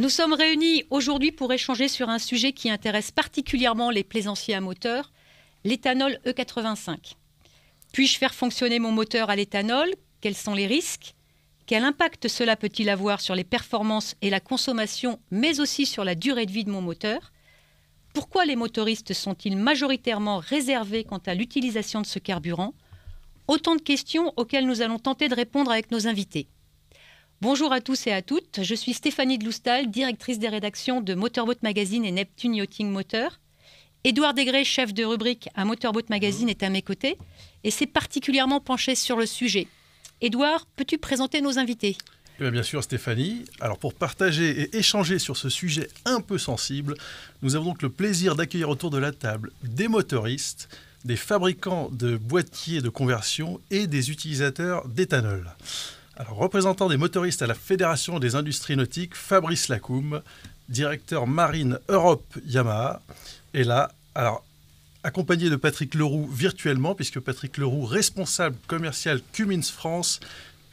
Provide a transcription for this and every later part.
Nous sommes réunis aujourd'hui pour échanger sur un sujet qui intéresse particulièrement les plaisanciers à moteur, l'éthanol E85. Puis-je faire fonctionner mon moteur à l'éthanol? Quels sont les risques? Quel impact cela peut-il avoir sur les performances et la consommation, mais aussi sur la durée de vie de mon moteur? Pourquoi les motoristes sont-ils majoritairement réservés quant à l'utilisation de ce carburant? Autant de questions auxquelles nous allons tenter de répondre avec nos invités. Bonjour à tous et à toutes, je suis Stéphanie de Loustal, directrice des rédactions de Motorboat Magazine et Neptune Yachting Motor. Édouard Desgrès, chef de rubrique à Motorboat Magazine, est à mes côtés et s'est particulièrement penché sur le sujet. Édouard, peux-tu présenter nos invités ? Bien sûr Stéphanie. Alors pour partager et échanger sur ce sujet un peu sensible, nous avons donc le plaisir d'accueillir autour de la table des motoristes, des fabricants de boîtiers de conversion et des utilisateurs d'éthanol. Alors, représentant des motoristes à la Fédération des industries nautiques, Fabrice Lacoum, directeur Marine Europe Yamaha, est là. Alors, accompagné de Patrick Leroux virtuellement, puisque Patrick Leroux, responsable commercial Cummins France,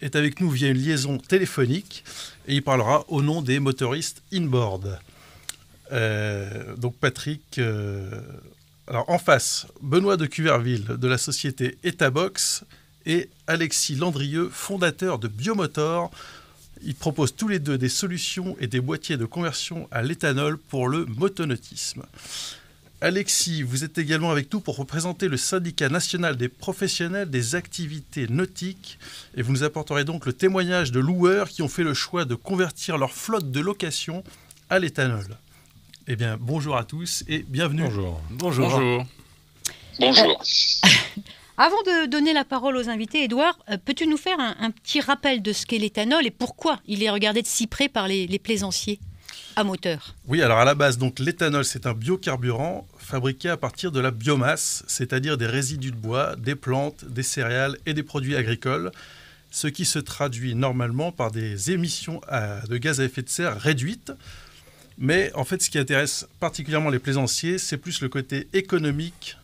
est avec nous via une liaison téléphonique et il parlera au nom des motoristes inboard. Donc Patrick, alors en face, Benoît de Cuverville de la société Etabox et Alexis Landrieux, fondateur de Biomotor. Ils proposent tous les deux des solutions et des boîtiers de conversion à l'éthanol pour le motonautisme. Alexis, vous êtes également avec nous pour représenter le syndicat national des professionnels des activités nautiques et vous nous apporterez donc le témoignage de loueurs qui ont fait le choix de convertir leur flotte de location à l'éthanol. Eh bien, bonjour à tous et bienvenue. Bonjour. Bonjour. Bonjour. Avant de donner la parole aux invités, Édouard, peux-tu nous faire un petit rappel de ce qu'est l'éthanol et pourquoi il est regardé de si près par les plaisanciers à moteur? Oui, alors à la base, donc, l'éthanol, c'est un biocarburant fabriqué à partir de la biomasse, c'est-à-dire des résidus de bois, des plantes, des céréales et des produits agricoles, ce qui se traduit normalement par des émissions de gaz à effet de serre réduites. Mais en fait, ce qui intéresse particulièrement les plaisanciers, c'est plus le côté économique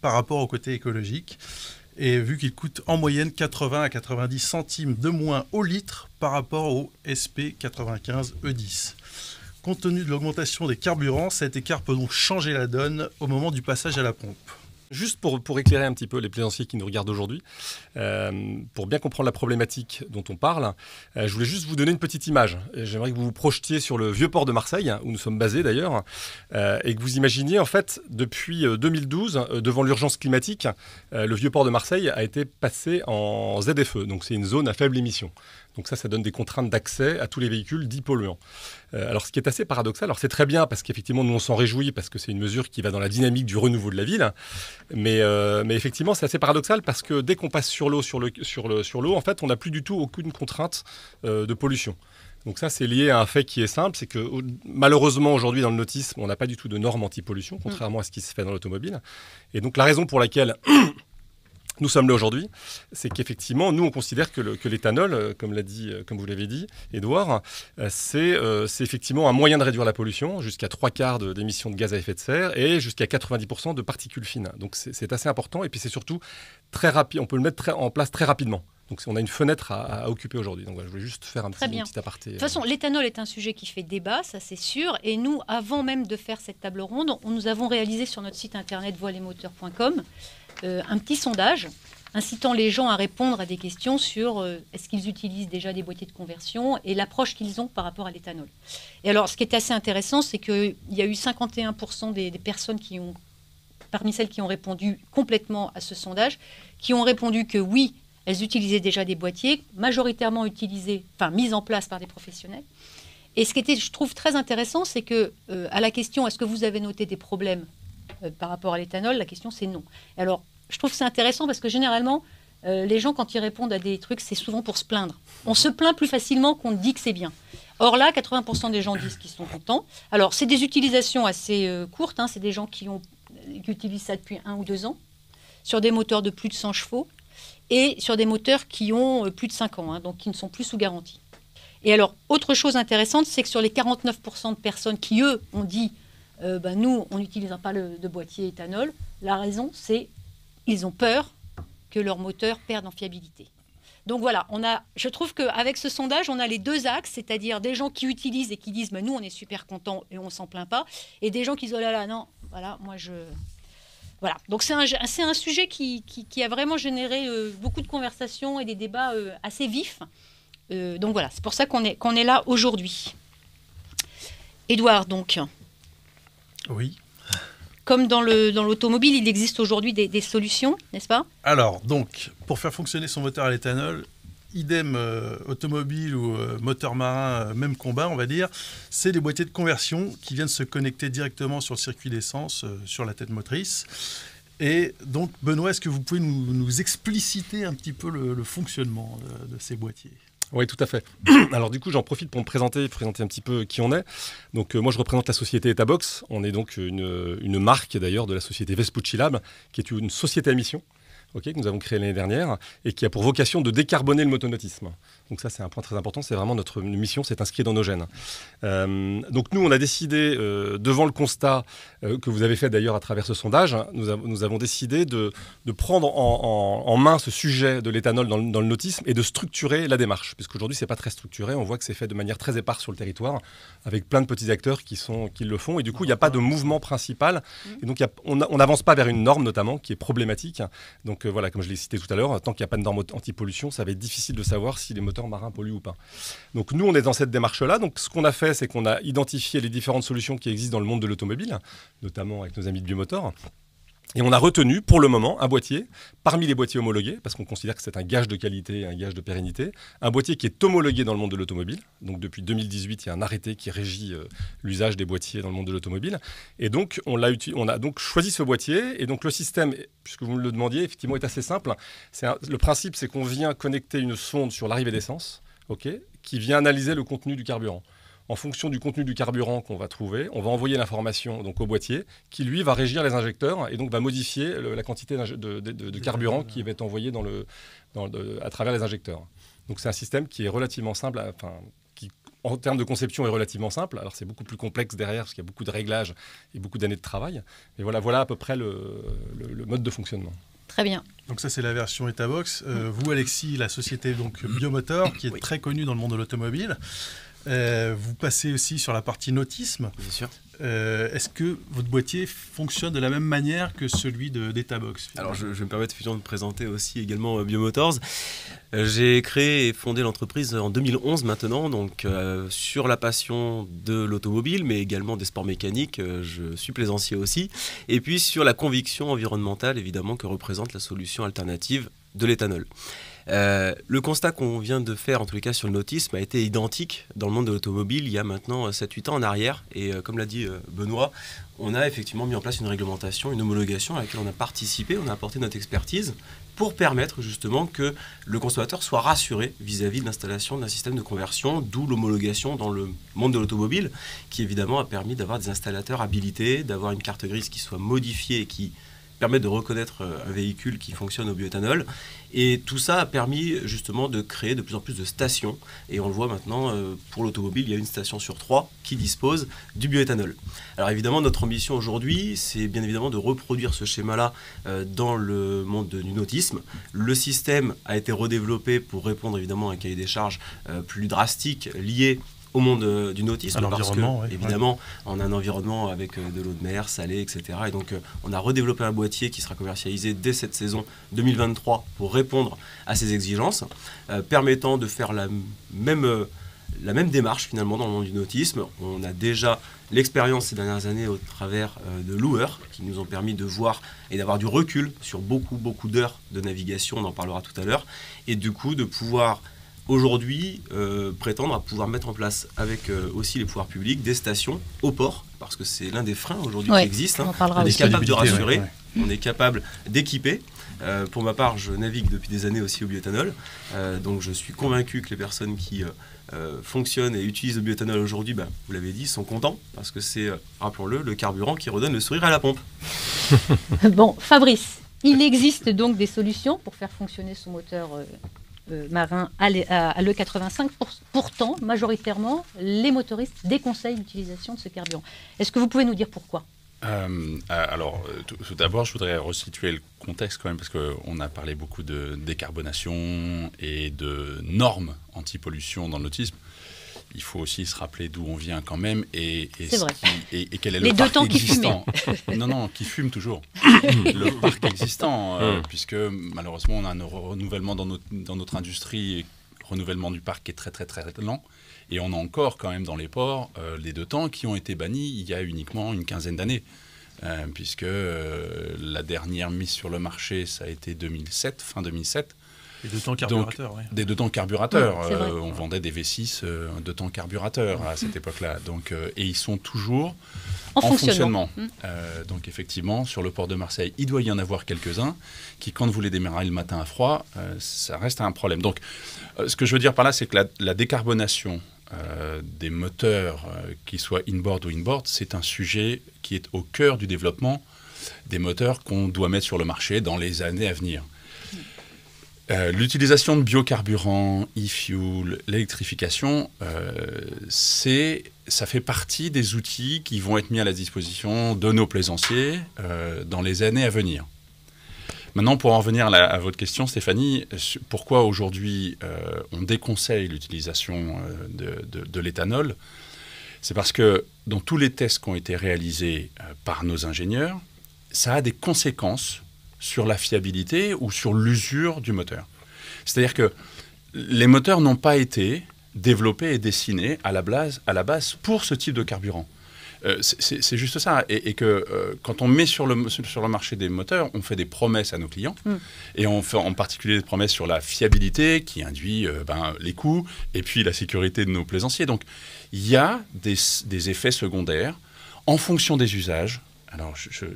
par rapport au côté écologique. Et vu qu'il coûte en moyenne 80 à 90 centimes de moins au litre par rapport au SP95 E10. Compte tenu de l'augmentation des carburants, cet écart peut donc changer la donne au moment du passage à la pompe. Juste pour éclairer un petit peu les plaisanciers qui nous regardent aujourd'hui, pour bien comprendre la problématique dont on parle, je voulais juste vous donner une petite image. J'aimerais que vous vous projetiez sur le vieux port de Marseille, où nous sommes basés d'ailleurs, et que vous imaginiez en fait, depuis 2012, devant l'urgence climatique, le vieux port de Marseille a été passé en ZFE, donc c'est une zone à faible émission. Donc ça donne des contraintes d'accès à tous les véhicules dits polluants. Alors ce qui est assez paradoxal, alors c'est très bien parce qu'effectivement nous on s'en réjouit parce que c'est une mesure qui va dans la dynamique du renouveau de la ville, mais effectivement c'est assez paradoxal parce que dès qu'on passe sur l'eau, en fait on n'a plus du tout aucune contrainte de pollution. Donc ça c'est lié à un fait qui est simple, c'est que malheureusement aujourd'hui dans le nautisme on n'a pas du tout de normes anti-pollution, contrairement à ce qui se fait dans l'automobile. Et donc la raison pour laquelle nous sommes là aujourd'hui, c'est qu'effectivement, nous, on considère que l'éthanol, comme vous l'avez dit, Édouard, c'est effectivement un moyen de réduire la pollution, jusqu'à 3/4 d'émissions de gaz à effet de serre et jusqu'à 90% de particules fines. Donc c'est assez important et puis c'est surtout très rapide, on peut le mettre en place très rapidement. Donc on a une fenêtre à occuper aujourd'hui. Donc voilà, je voulais juste faire un petit aparté. De toute façon, l'éthanol est un sujet qui fait débat, ça c'est sûr. Et nous, avant même de faire cette table ronde, nous avons réalisé sur notre site internet voilesmoteurs.com un petit sondage incitant les gens à répondre à des questions sur est-ce qu'ils utilisent déjà des boîtiers de conversion et l'approche qu'ils ont par rapport à l'éthanol. Et alors, ce qui est assez intéressant, c'est qu'il y a eu 51% des personnes parmi celles qui ont répondu complètement à ce sondage, qui ont répondu que oui, elles utilisaient déjà des boîtiers, majoritairement mis en place par des professionnels. Et ce qui était, je trouve, très intéressant, c'est que à la question « Est-ce que vous avez noté des problèmes par rapport à l'éthanol ?» la question, c'est non. Et alors, je trouve que c'est intéressant parce que généralement, les gens, quand ils répondent à des trucs, c'est souvent pour se plaindre. On se plaint plus facilement qu'on dit que c'est bien. Or là, 80% des gens disent qu'ils sont contents. Alors, c'est des utilisations assez courtes. C'est des gens qui utilisent ça depuis 1 ou 2 ans, sur des moteurs de plus de 100 chevaux et sur des moteurs qui ont plus de 5 ans, donc qui ne sont plus sous garantie. Et alors, autre chose intéressante, c'est que sur les 49% de personnes qui, eux, ont dit nous, on n'utilisera pas de boîtier éthanol, la raison, c'est qu'ils ont peur que leur moteur perde en fiabilité. Donc voilà, je trouve qu'avec ce sondage, on a les deux axes, c'est-à-dire des gens qui utilisent et qui disent nous on est super contents et on s'en plaint pas, et des gens qui disent oh là là non, voilà, voilà. Donc c'est un sujet qui a vraiment généré beaucoup de conversations et des débats assez vifs. Donc voilà, c'est pour ça qu'on est là aujourd'hui. Édouard, donc. Oui. Comme dans l'automobile, il existe aujourd'hui des solutions, n'est-ce pas? Alors, donc, pour faire fonctionner son moteur à l'éthanol, idem automobile ou moteur marin, même combat, on va dire, c'est des boîtiers de conversion qui viennent se connecter directement sur le circuit d'essence, sur la tête motrice. Et donc, Benoît, est-ce que vous pouvez nous expliciter un petit peu le fonctionnement de ces boîtiers ? Oui, tout à fait. Alors du coup, j'en profite pour me présenter un petit peu qui on est. Donc moi, je représente la société Etabox. On est donc une marque d'ailleurs de la société Vespucci Lab, qui est une société à mission. Que nous avons créé l'année dernière et qui a pour vocation de décarboner le motonautisme. Donc ça, c'est un point très important. C'est vraiment notre mission, c'est inscrit dans nos gènes. Donc nous, on a décidé, devant le constat que vous avez fait d'ailleurs à travers ce sondage, nous avons décidé de prendre en main ce sujet de l'éthanol dans le nautisme et de structurer la démarche. Puisqu'aujourd'hui, ce n'est pas très structuré. On voit que c'est fait de manière très éparse sur le territoire, avec plein de petits acteurs qui le font. Et du coup, il n'y a pas de mouvement principal. Et donc, on n'avance pas vers une norme, notamment, qui est problématique. Donc, voilà, comme je l'ai cité tout à l'heure, tant qu'il n'y a pas de norme anti-pollution, ça va être difficile de savoir si les moteurs marins polluent ou pas. Donc nous, on est dans cette démarche-là. Donc ce qu'on a fait, c'est qu'on a identifié les différentes solutions qui existent dans le monde de l'automobile, notamment avec nos amis de Biomotor. Et on a retenu, pour le moment, un boîtier, parmi les boîtiers homologués, parce qu'on considère que c'est un gage de qualité, un gage de pérennité, un boîtier qui est homologué dans le monde de l'automobile. Donc depuis 2018, il y a un arrêté qui régit l'usage des boîtiers dans le monde de l'automobile. Et donc, on a donc choisi ce boîtier. Et donc le système, puisque vous me le demandiez, effectivement, est assez simple. Le principe, c'est qu'on vient connecter une sonde sur l'arrivée d'essence, qui vient analyser le contenu du carburant. En fonction du contenu du carburant qu'on va trouver, on va envoyer l'information donc au boîtier qui, lui, va régir les injecteurs et donc va modifier la quantité de carburant qui va être envoyé à travers les injecteurs. Donc c'est un système qui est relativement simple, qui en termes de conception est relativement simple. Alors c'est beaucoup plus complexe derrière parce qu'il y a beaucoup de réglages et beaucoup d'années de travail. Et voilà à peu près le mode de fonctionnement. Très bien. Donc ça, c'est la version Etabox. Vous, Alexis, la société donc Biomotor, qui est très connue dans le monde de l'automobile. Vous passez aussi sur la partie nautisme. Bien sûr. Est-ce que votre boîtier fonctionne de la même manière que celui d'Etabox ? Alors, je me permets de me présenter aussi également Biomotors. J'ai créé et fondé l'entreprise en 2011 maintenant, donc sur la passion de l'automobile, mais également des sports mécaniques. Je suis plaisancier aussi. Et puis sur la conviction environnementale, évidemment, que représente la solution alternative de l'éthanol. Le constat qu'on vient de faire, en tous les cas sur le nautisme, a été identique dans le monde de l'automobile il y a maintenant 7-8 ans en arrière. Et comme l'a dit Benoît, on a effectivement mis en place une réglementation, une homologation à laquelle on a participé, on a apporté notre expertise pour permettre justement que le consommateur soit rassuré vis-à-vis de l'installation d'un système de conversion, d'où l'homologation dans le monde de l'automobile, qui évidemment a permis d'avoir des installateurs habilités, d'avoir une carte grise qui soit modifiée et qui permet de reconnaître un véhicule qui fonctionne au bioéthanol. Et tout ça a permis justement de créer de plus en plus de stations. Et on le voit maintenant, pour l'automobile, il y a une station sur 3 qui dispose du bioéthanol. Alors évidemment, notre ambition aujourd'hui, c'est bien évidemment de reproduire ce schéma-là dans le monde du nautisme. Le système a été redéveloppé pour répondre évidemment à un cahier des charges plus drastique lié au monde du nautisme, parce que, évidemment, on a un environnement avec de l'eau de mer, salée, etc. Et donc, on a redéveloppé un boîtier qui sera commercialisé dès cette saison 2023 pour répondre à ces exigences, permettant de faire la même démarche, finalement, dans le monde du nautisme. On a déjà l'expérience ces dernières années au travers de loueurs qui nous ont permis de voir et d'avoir du recul sur beaucoup d'heures de navigation, on en parlera tout à l'heure, et du coup, de pouvoir aujourd'hui prétendre à pouvoir mettre en place avec aussi les pouvoirs publics des stations au port, parce que c'est l'un des freins aujourd'hui qui existent. On est capable de rassurer, on est capable d'équiper. Pour ma part, je navigue depuis des années aussi au bioéthanol, donc je suis convaincu que les personnes qui fonctionnent et utilisent le bioéthanol aujourd'hui, vous l'avez dit, sont contents, parce que c'est, rappelons-le, le carburant qui redonne le sourire à la pompe. Bon, Fabrice, il existe donc des solutions pour faire fonctionner son moteur marin à l'E85. Pourtant, majoritairement, les motoristes déconseillent l'utilisation de ce carburant. Est-ce que vous pouvez nous dire pourquoi ? Tout d'abord, je voudrais resituer le contexte quand même, parce qu'on a parlé beaucoup de décarbonation et de normes anti-pollution dans l'autisme. Il faut aussi se rappeler d'où on vient quand même et quel est le parc existant. Non, qui fume toujours. Le parc existant, puisque malheureusement, on a un renouvellement dans notre industrie, renouvellement du parc qui est très, très, très lent. Et on a encore quand même dans les ports les 2 temps qui ont été bannis il y a uniquement une quinzaine d'années. Puisque la dernière mise sur le marché, ça a été 2007, fin 2007. Les 2 temps carburateurs, oui. Des 2 temps carburateurs. Ouais, on vendait des V6 2 temps carburateurs à cette époque-là. Et ils sont toujours en fonctionnement. Donc effectivement, sur le port de Marseille, il doit y en avoir quelques-uns qui, quand vous les démarrez le matin à froid, ça reste un problème. Donc ce que je veux dire par là, c'est que la décarbonation des moteurs, qu'ils soient inboard ou inboard, c'est un sujet qui est au cœur du développement des moteurs qu'on doit mettre sur le marché dans les années à venir. L'utilisation de biocarburants, e-fuel, l'électrification, ça fait partie des outils qui vont être mis à la disposition de nos plaisanciers dans les années à venir. Maintenant, pour en revenir à votre question, Stéphanie, pourquoi aujourd'hui on déconseille l'utilisation de l'éthanol? C'est parce que dans tous les tests qui ont été réalisés par nos ingénieurs, ça a des conséquences sur la fiabilité ou sur l'usure du moteur. C'est-à-dire que les moteurs n'ont pas été développés et dessinés à la base pour ce type de carburant. C'est juste ça. Et que quand on met sur le marché des moteurs, on fait des promesses à nos clients. Et on fait en particulier des promesses sur la fiabilité qui induit les coûts et puis la sécurité de nos plaisanciers. Donc il y a des effets secondaires en fonction des usages. Alors,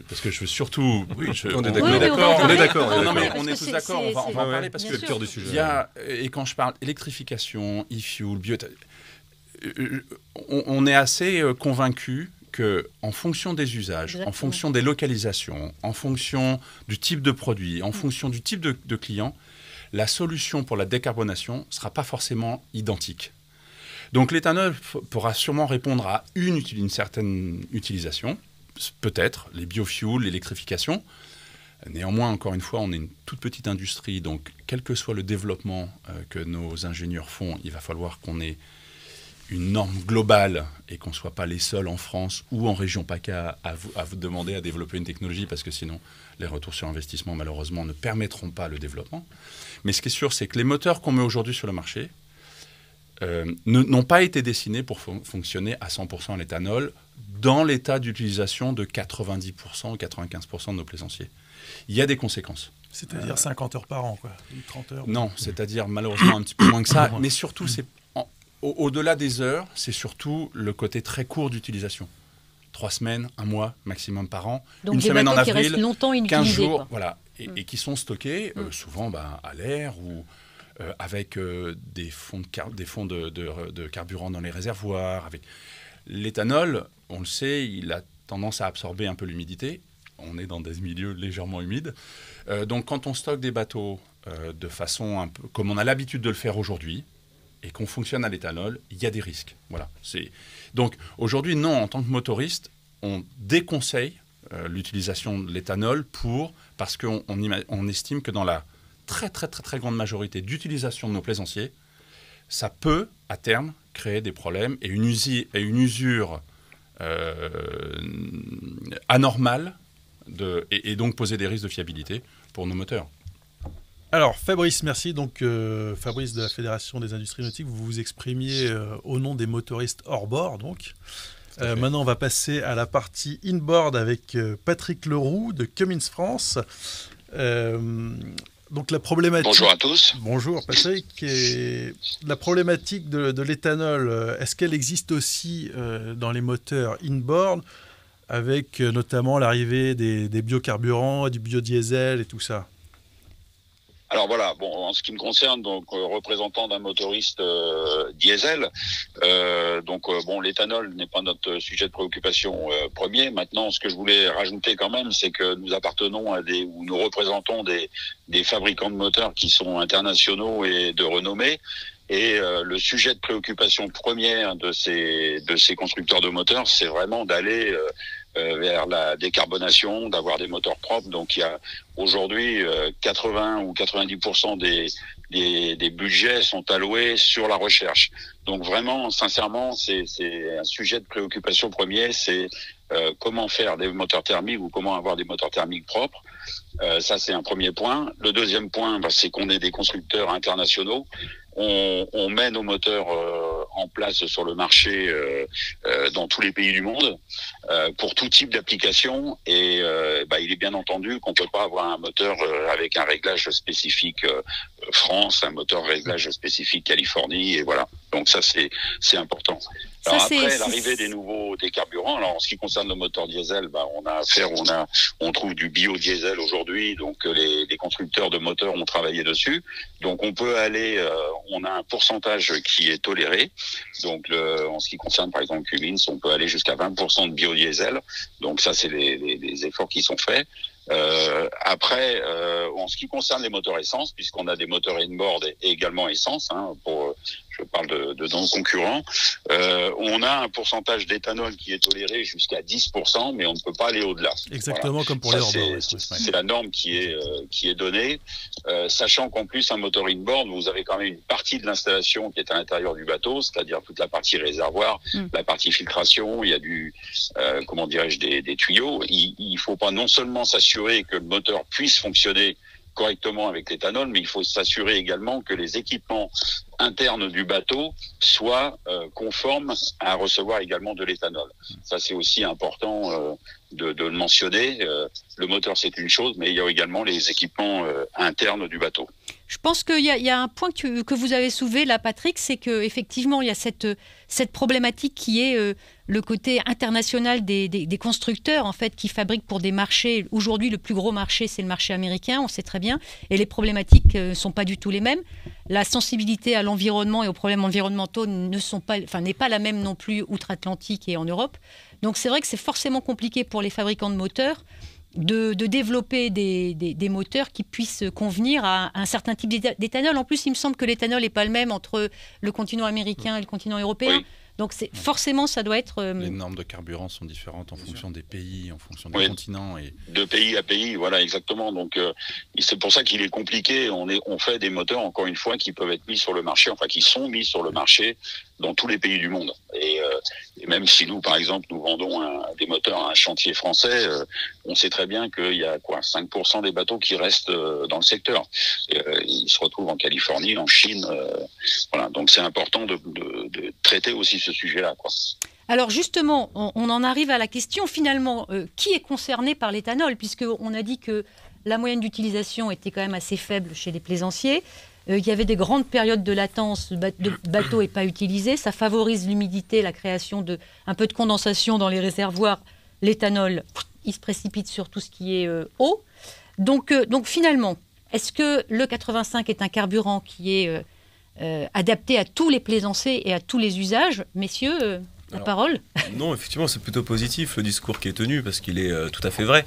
parce que je veux surtout... Oui, on est d'accord. On est d'accord. Non, mais on est tous d'accord. On va en parler parce que c'est le cœur du sujet. Il y a, et quand je parle électrification, e-fuel, on est assez convaincus qu'en fonction des usages, en fonction des localisations, en fonction du type de produit, en fonction du type de client, la solution pour la décarbonation ne sera pas forcément identique. Donc l'éthanol pourra sûrement répondre à une certaine utilisation, peut-être, les biofuels, l'électrification. Néanmoins, encore une fois, on est une toute petite industrie, donc quel que soit le développement que nos ingénieurs font, il va falloir qu'on ait une norme globale et qu'on ne soit pas les seuls en France ou en région PACA à vous demander à développer une technologie parce que sinon les retours sur investissement malheureusement ne permettront pas le développement. Mais ce qui est sûr, c'est que les moteurs qu'on met aujourd'hui sur le marché n'ont pas été dessinés pour fonctionner à 100% à l'éthanol dans l'état d'utilisation de 90% ou 95% de nos plaisanciers. Il y a des conséquences. C'est-à-dire 50 heures par an, quoi, ou 30 heures. Non, c'est-à-dire malheureusement un petit peu moins que ça, mais surtout c'est au-delà des heures, c'est surtout le côté très court d'utilisation. 3 semaines, 1 mois maximum par an. Donc une semaine en avril, qui restent longtemps 15 jours, quoi. voilà, et qui sont stockés souvent à l'air ou avec des fonds de carburant dans les réservoirs. Avec l'éthanol, on le sait, il a tendance à absorber un peu l'humidité. On est dans des milieux légèrement humides. Donc quand on stocke des bateaux de façon un peu comme on a l'habitude de le faire aujourd'hui, et qu'on fonctionne à l'éthanol, il y a des risques. Voilà. Donc aujourd'hui, non, en tant que motoriste, on déconseille l'utilisation de l'éthanol parce qu'on estime que dans la très, très, très, très grande majorité d'utilisation de nos plaisanciers, ça peut, à terme, créer des problèmes et une usure anormale et donc poser des risques de fiabilité pour nos moteurs. Alors Fabrice, merci. Donc Fabrice de la Fédération des industries nautiques, vous vous exprimiez au nom des motoristes hors bord. Donc maintenant, on va passer à la partie inboard avec Patrick Leroux de Cummins France. Donc la problématique. Bonjour à tous. Bonjour Patrick. Et la problématique de l'éthanol, est-ce qu'elle existe aussi dans les moteurs inboard, avec notamment l'arrivée des biocarburants, du biodiesel et tout ça? Alors voilà, bon, en ce qui me concerne, donc représentant d'un motoriste diesel, l'éthanol n'est pas notre sujet de préoccupation premier. Maintenant, ce que je voulais rajouter quand même, c'est que nous appartenons nous représentons des fabricants de moteurs qui sont internationaux et de renommée. Et le sujet de préoccupation première de ces constructeurs de moteurs, c'est vraiment d'aller vers la décarbonation, d'avoir des moteurs propres. Donc il y a aujourd'hui 80 ou 90% des budgets sont alloués sur la recherche. Donc vraiment, sincèrement, c'est un sujet de préoccupation premier, c'est comment faire des moteurs thermiques ou comment avoir des moteurs thermiques propres. Ça, c'est un premier point. Le deuxième point, c'est qu'on est des constructeurs internationaux. On met nos moteurs en place sur le marché dans tous les pays du monde pour tout type d'application et il est bien entendu qu'on peut pas avoir un moteur avec un réglage spécifique France, un moteur réglage spécifique Californie et voilà. Donc ça c'est important. Alors après l'arrivée des carburants, alors en ce qui concerne le moteur diesel, on trouve du biodiesel aujourd'hui, donc les constructeurs de moteurs ont travaillé dessus. Donc on peut aller, on a un pourcentage qui est toléré. Donc en ce qui concerne par exemple Cummins, on peut aller jusqu'à 20% de biodiesel. Donc ça c'est les efforts qui sont faits. Après, en ce qui concerne les moteurs essence, puisqu'on a des moteurs inboard et également essence, je parle de nos concurrents, on a un pourcentage d'éthanol qui est toléré jusqu'à 10%, mais on ne peut pas aller au-delà. Exactement, voilà. Comme pour les hors-bord. C'est la norme qui est donnée, sachant qu'en plus un moteur inboard, vous avez quand même une partie de l'installation qui est à l'intérieur du bateau, c'est-à-dire toute la partie réservoir, la partie filtration, il y a des tuyaux. Il faut pas non seulement s'assurer que le moteur puisse fonctionner correctement avec l'éthanol, mais il faut s'assurer également que les équipements internes du bateau soient conformes à recevoir également de l'éthanol. Ça, c'est aussi important de le mentionner. Le moteur, c'est une chose, mais il y a également les équipements internes du bateau. Je pense qu'il y a un point que vous avez soulevé là, Patrick, c'est qu'effectivement, il y a cette problématique qui est le côté international des constructeurs en fait, qui fabriquent pour des marchés. Aujourd'hui, le plus gros marché, c'est le marché américain, on sait très bien, et les problématiques ne sont pas du tout les mêmes. La sensibilité à l'environnement et aux problèmes environnementaux n'est pas la même non plus outre-Atlantique et en Europe. Donc c'est vrai que c'est forcément compliqué pour les fabricants de moteurs de développer des moteurs qui puissent convenir à un certain type d'éthanol. En plus, il me semble que l'éthanol n'est pas le même entre le continent américain et le continent européen. Oui. Donc forcément, ça doit être... Les normes de carburant sont différentes en fonction des pays, en fonction des continents. Et... De pays à pays, voilà, exactement. Donc c'est pour ça qu'il est compliqué. On fait des moteurs, encore une fois, qui peuvent être mis sur le marché, enfin qui sont mis sur le marché dans tous les pays du monde. Et même si nous, par exemple, nous vendons des moteurs à un chantier français, on sait très bien qu'il y a 5% des bateaux qui restent dans le secteur. Ils se retrouvent en Californie, en Chine. Voilà. Donc c'est important de traiter aussi ce sujet-là, quoi. Alors justement, on en arrive à la question finalement, qui est concerné par l'éthanol, puisqu'on a dit que la moyenne d'utilisation était quand même assez faible chez les plaisanciers. Il y avait des grandes périodes de latence, le bateau n'est pas utilisé, ça favorise l'humidité, la création un peu de condensation dans les réservoirs. L'éthanol, il se précipite sur tout ce qui est eau. Donc finalement, est-ce que le 85 est un carburant qui est adapté à tous les plaisanciers et à tous les usages? Messieurs, la parole. Non, effectivement, c'est plutôt positif le discours qui est tenu parce qu'il est tout à fait vrai.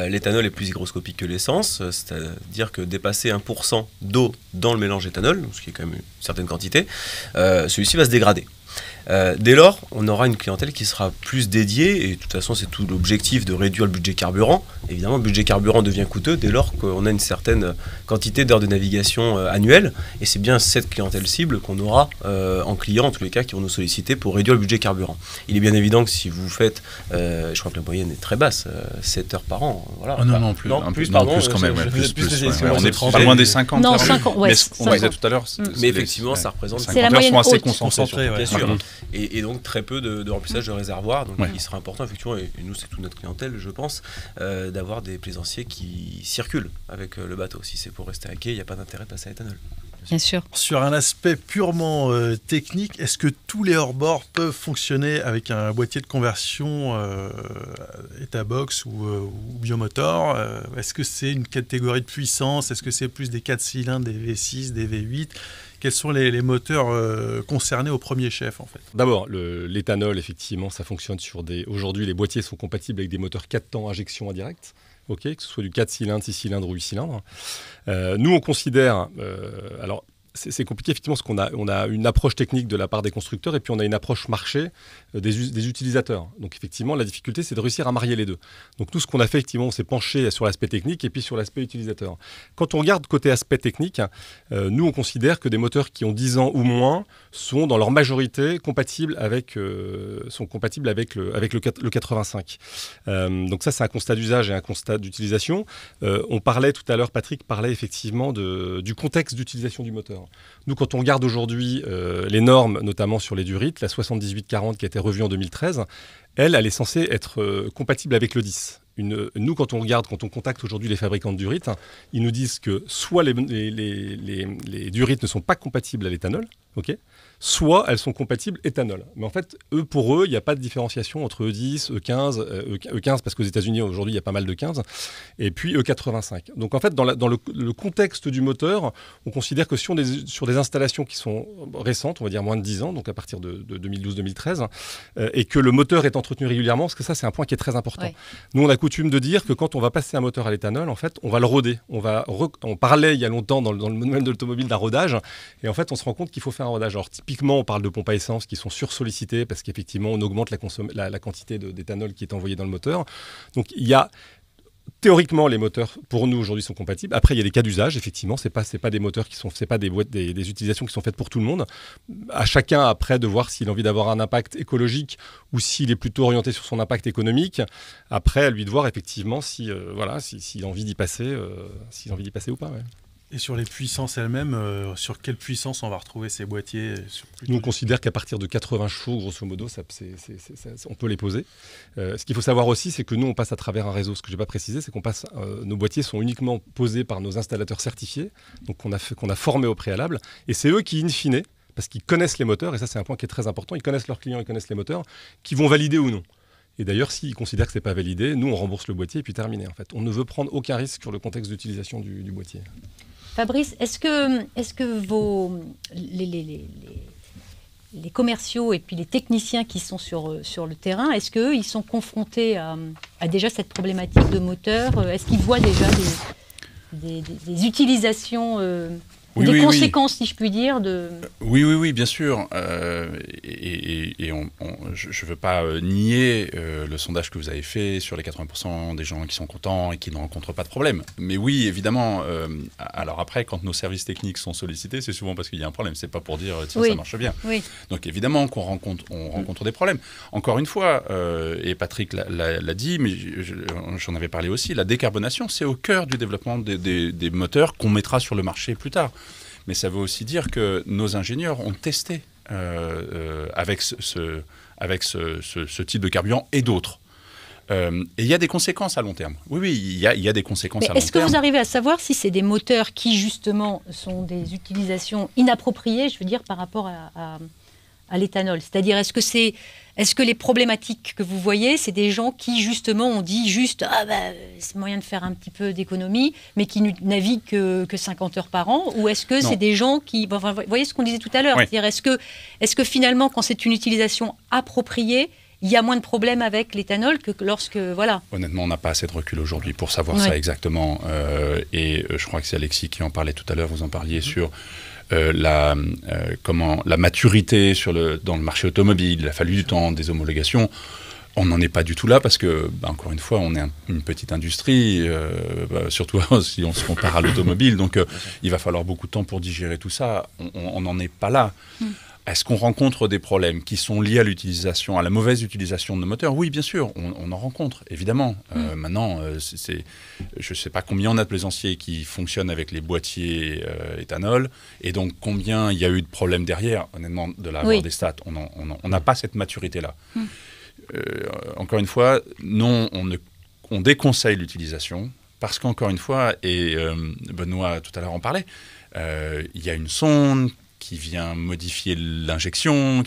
L'éthanol est plus hygroscopique que l'essence, c'est-à-dire que dépasser 1% d'eau dans le mélange éthanol, ce qui est quand même une certaine quantité, celui-ci va se dégrader. Dès lors, on aura une clientèle qui sera plus dédiée, et de toute façon c'est tout l'objectif de réduire le budget carburant. Évidemment, le budget carburant devient coûteux dès lors qu'on a une certaine quantité d'heures de navigation annuelles, et c'est bien cette clientèle cible qu'on aura en client, en tous les cas, qui vont nous solliciter pour réduire le budget carburant. Il est bien évident que si vous faites, je crois que la moyenne est très basse, 7 heures par an. Voilà. Oh non, plus quand même. On n'est pas loin des 50. Non, 50, ouais. Mais on disait tout à l'heure. Mais effectivement, ça représente... C'est la moyenne sont assez haute. concentrés, bien sûr. Et donc très peu de remplissage de réservoirs. Donc il sera important, effectivement, et nous c'est toute notre clientèle, je pense, d'avoir des plaisanciers qui circulent avec le bateau. Si c'est pour rester à quai, il n'y a pas d'intérêt de passer à l'éthanol. Bien sûr. Sur un aspect purement technique, est-ce que tous les hors-bord peuvent fonctionner avec un boîtier de conversion Etabox ou biomoteur? Est-ce que c'est une catégorie de puissance? Est-ce que c'est plus des 4 cylindres, des V6, des V8? Quels sont les moteurs concernés au premier chef, en fait? D'abord, l'éthanol, effectivement, ça fonctionne sur des... Aujourd'hui, les boîtiers sont compatibles avec des moteurs 4 temps injection indirecte. Ok, que ce soit du 4 cylindres, 6 cylindres ou 8 cylindres. Nous, on considère... alors, c'est compliqué effectivement parce qu'on a une approche technique de la part des constructeurs et puis on a une approche marché des utilisateurs. Donc effectivement, la difficulté, c'est de réussir à marier les deux. Donc nous, ce qu'on a fait, effectivement, on s'est penché sur l'aspect technique et puis sur l'aspect utilisateur. Quand on regarde côté aspect technique, nous, on considère que des moteurs qui ont 10 ans ou moins sont dans leur majorité compatibles avec le 85. Donc ça, c'est un constat d'usage et un constat d'utilisation. On parlait tout à l'heure, Patrick parlait effectivement du contexte d'utilisation du moteur. Nous, quand on regarde aujourd'hui les normes, notamment sur les durites, la 7840 qui a été revue en 2013, elle est censée être compatible avec le 10. Nous, quand on contacte aujourd'hui les fabricants de durites, ils nous disent que soit les durites ne sont pas compatibles à l'éthanol, soit elles sont compatibles éthanol. Mais en fait, pour eux, il n'y a pas de différenciation entre E10, E15, E15 parce qu'aux États-Unis aujourd'hui il y a pas mal de 15, et puis E85. Donc en fait, dans le contexte du moteur, on considère que sur des installations qui sont récentes, on va dire moins de 10 ans, donc à partir de 2012-2013, et que le moteur est entretenu régulièrement, parce que ça c'est un point qui est très important. Ouais. Nous on a coutume de dire que quand on va passer un moteur à l'éthanol, en fait, on va le roder. On parlait il y a longtemps dans le manuel de l'automobile d'un rodage, et en fait on se rend compte qu'il faut faire un rodage. Alors typiquement, on parle de pompes à essence qui sont sursollicitées parce qu'effectivement, on augmente la quantité d'éthanol qui est envoyée dans le moteur. Donc, théoriquement, les moteurs, pour nous, aujourd'hui, sont compatibles. Après, il y a des cas d'usage, effectivement. C'est pas des moteurs c'est pas des utilisations qui sont faites pour tout le monde. À chacun, après, de voir s'il a envie d'avoir un impact écologique ou s'il est plutôt orienté sur son impact économique. Après, à lui de voir, effectivement, s'il a envie d'y passer, ou pas. Ouais. Et sur les puissances elles-mêmes, sur quelle puissance on va retrouver ces boîtiers Nous, on considère qu'à partir de 80 chevaux, grosso modo, on peut les poser. Ce qu'il faut savoir aussi, c'est que nous, on passe à travers un réseau. Ce que je n'ai pas précisé, c'est nos boîtiers sont uniquement posés par nos installateurs certifiés, donc qu'on a formés au préalable. Et c'est eux qui, in fine, parce qu'ils connaissent les moteurs, et ça, c'est un point qui est très important, ils connaissent leurs clients, ils connaissent les moteurs, qui vont valider ou non. Et d'ailleurs, s'ils considèrent que ce n'est pas validé, nous, on rembourse le boîtier et puis terminé. En fait. On ne veut prendre aucun risque sur le contexte d'utilisation du boîtier. Fabrice, est-ce que les commerciaux et puis les techniciens qui sont sur le terrain, est-ce qu'eux, ils sont confrontés à déjà cette problématique de moteur? Est-ce qu'ils voient déjà des utilisations, des conséquences, si je puis dire Oui, bien sûr. Je ne veux pas nier le sondage que vous avez fait sur les 80% des gens qui sont contents et qui ne rencontrent pas de problème. Mais oui, évidemment. Alors après, quand nos services techniques sont sollicités, c'est souvent parce qu'il y a un problème. C'est pas pour dire tiens, ça marche bien. Oui. Donc évidemment qu'on rencontre des problèmes. Encore une fois, et Patrick l'a dit, mais j'en avais parlé aussi, la décarbonation, c'est au cœur du développement des moteurs qu'on mettra sur le marché plus tard. Mais ça veut aussi dire que nos ingénieurs ont testé avec ce type de carburant et d'autres. Et il y a des conséquences à long terme. Oui, il y a des conséquences à long terme. Est-ce que vous arrivez à savoir si c'est des moteurs qui, justement, sont des utilisations inappropriées, je veux dire, par rapport à l'éthanol? C'est-à-dire, est-ce que les problématiques que vous voyez, c'est des gens qui, justement, ont dit c'est moyen de faire un petit peu d'économie, mais qui ne naviguent que 50 heures par an? Ou est-ce que c'est des gens qui... vous voyez ce qu'on disait tout à l'heure, c'est-à-dire, est-ce que finalement, quand c'est une utilisation appropriée, il y a moins de problèmes avec l'éthanol que lorsque... Voilà. Honnêtement, on n'a pas assez de recul aujourd'hui pour savoir ça exactement. Et je crois que c'est Alexis qui en parlait tout à l'heure, vous en parliez sur... la maturité dans le marché automobile, il a fallu du temps, des homologations. On n'en est pas du tout là parce que, encore une fois, on est une petite industrie, surtout si on se compare à l'automobile. Donc, il va falloir beaucoup de temps pour digérer tout ça. On n'en est pas là. Est-ce qu'on rencontre des problèmes qui sont liés à l'utilisation, à la mauvaise utilisation de nos moteurs? Oui, bien sûr, on en rencontre, évidemment. Maintenant, je ne sais pas combien on a de plaisanciers qui fonctionnent avec les boîtiers éthanol, et donc combien il y a eu de problèmes derrière, honnêtement, de l'avoir des stats. On n'a pas cette maturité-là. Encore une fois, non, on déconseille l'utilisation, parce qu'encore une fois, et Benoît tout à l'heure en parlait, il y a une sonde qui vient modifier l'injection,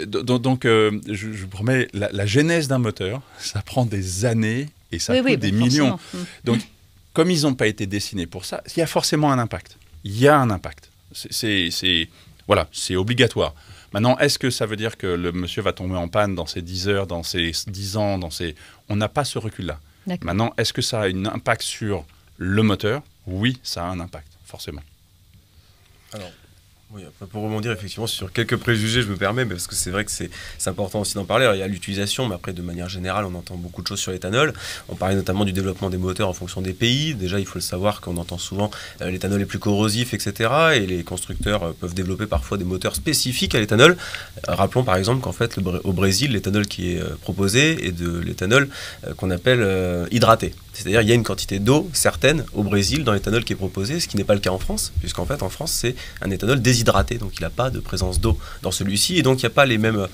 Donc, je vous promets, la genèse d'un moteur, ça prend des années et ça coûte des millions. Donc, comme ils n'ont pas été dessinés pour ça, il y a forcément un impact. Il y a un impact. C'est obligatoire. Maintenant, est-ce que ça veut dire que le monsieur va tomber en panne dans ses 10 heures, dans ses 10 ans, On n'a pas ce recul-là. Maintenant, est-ce que ça a un impact sur le moteur? Oui, ça a un impact, forcément. Alors, oui, pour rebondir effectivement sur quelques préjugés, je me permets, parce que c'est vrai que c'est important aussi d'en parler. Alors, il y a l'utilisation, mais après, de manière générale, on entend beaucoup de choses sur l'éthanol. On parlait notamment du développement des moteurs en fonction des pays. Déjà, il faut le savoir qu'on entend souvent l'éthanol est plus corrosif, etc. Et les constructeurs peuvent développer parfois des moteurs spécifiques à l'éthanol. Rappelons par exemple qu'en fait, au Brésil, l'éthanol qui est proposé est de l'éthanol qu'on appelle hydraté. C'est-à-dire qu'il y a une quantité d'eau certaine au Brésil dans l'éthanol qui est proposé, ce qui n'est pas le cas en France, puisqu'en fait en France c'est un éthanol déshydraté, donc il n'a pas de présence d'eau dans celui-ci, et donc il n'y a pas les mêmes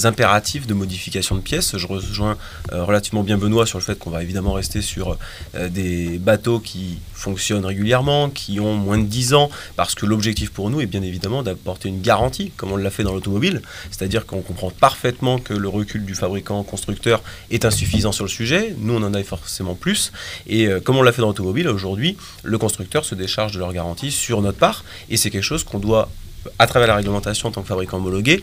impératifs de modification de pièces. Je rejoins relativement bien Benoît sur le fait qu'on va évidemment rester sur des bateaux qui fonctionnent régulièrement, qui ont moins de 10 ans, parce que l'objectif pour nous est bien évidemment d'apporter une garantie, comme on l'a fait dans l'automobile, c'est-à-dire qu'on comprend parfaitement que le recul du fabricant constructeur est insuffisant sur le sujet, nous on en a forcément plus. Et comme on l'a fait dans l'automobile, aujourd'hui, le constructeur se décharge de leur garantie sur notre part. Et c'est quelque chose qu'on doit, à travers la réglementation en tant que fabricant homologué,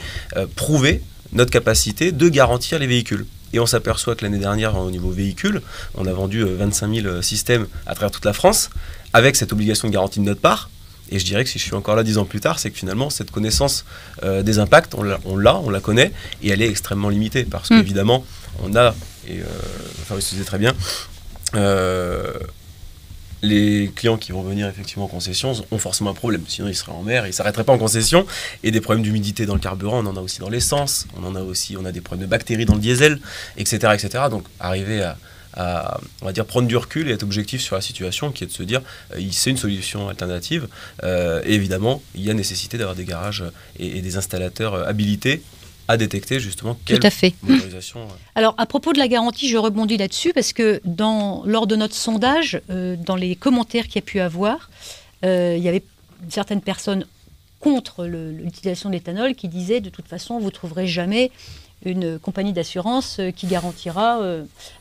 prouver notre capacité de garantir les véhicules. Et on s'aperçoit que l'année dernière, au niveau véhicule, on a vendu 25 000 systèmes à travers toute la France, avec cette obligation de garantie de notre part. Et je dirais que si je suis encore là 10 ans plus tard, c'est que finalement, cette connaissance des impacts, on la connaît, et elle est extrêmement limitée. Parce qu'évidemment, on a, et Fabrice disait très bien, les clients qui vont venir effectivement en concession ont forcément un problème, sinon ils seraient en mer, ils ne s'arrêteraient pas en concession, et des problèmes d'humidité dans le carburant, on en a aussi dans l'essence, on a des problèmes de bactéries dans le diesel, etc. etc. Donc arriver à on va dire prendre du recul et être objectif sur la situation, qui est de se dire c'est une solution alternative, et évidemment il y a nécessité d'avoir des garages et des installateurs habilités à détecter justement quelle motorisation. Alors, à propos de la garantie, je rebondis là-dessus parce que lors de notre sondage, dans les commentaires qu'il y a pu avoir, il y avait certaines personnes contre l'utilisation de l'éthanol qui disaient de toute façon, vous ne trouverez jamais une compagnie d'assurance qui garantira.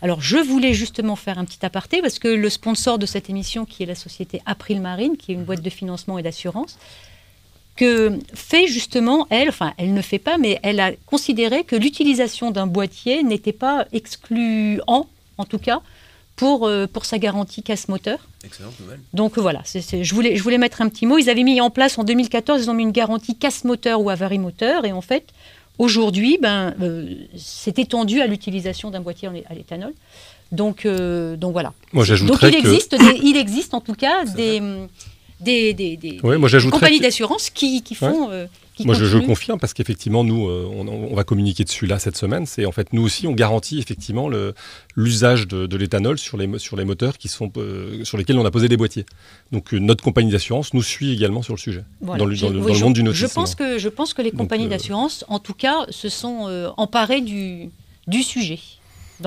Alors, je voulais justement faire un petit aparté parce que le sponsor de cette émission, qui est la société April Marine, qui est une boîte de financement et d'assurance, que fait justement, elle ne fait pas, mais elle a considéré que l'utilisation d'un boîtier n'était pas excluant, en tout cas, pour sa garantie casse-moteur. Excellente nouvelle. Donc voilà, je voulais mettre un petit mot. Ils avaient mis en place en 2014, ils ont mis une garantie casse-moteur ou avarie moteur, et en fait, aujourd'hui, c'est étendu à l'utilisation d'un boîtier à l'éthanol. Donc voilà. Moi, j'ajouterais il existe en tout cas des compagnies d'assurance qui font... Moi, je confirme, parce qu'effectivement, nous, on va communiquer dessus là cette semaine. C'est en fait, nous aussi, on garantit effectivement l'usage de l'éthanol sur les moteurs sur lesquels on a posé des boîtiers. Donc, notre compagnie d'assurance nous suit également sur le sujet, voilà. dans le monde du nautisme. Je pense que les compagnies d'assurance, en tout cas, se sont emparées du sujet.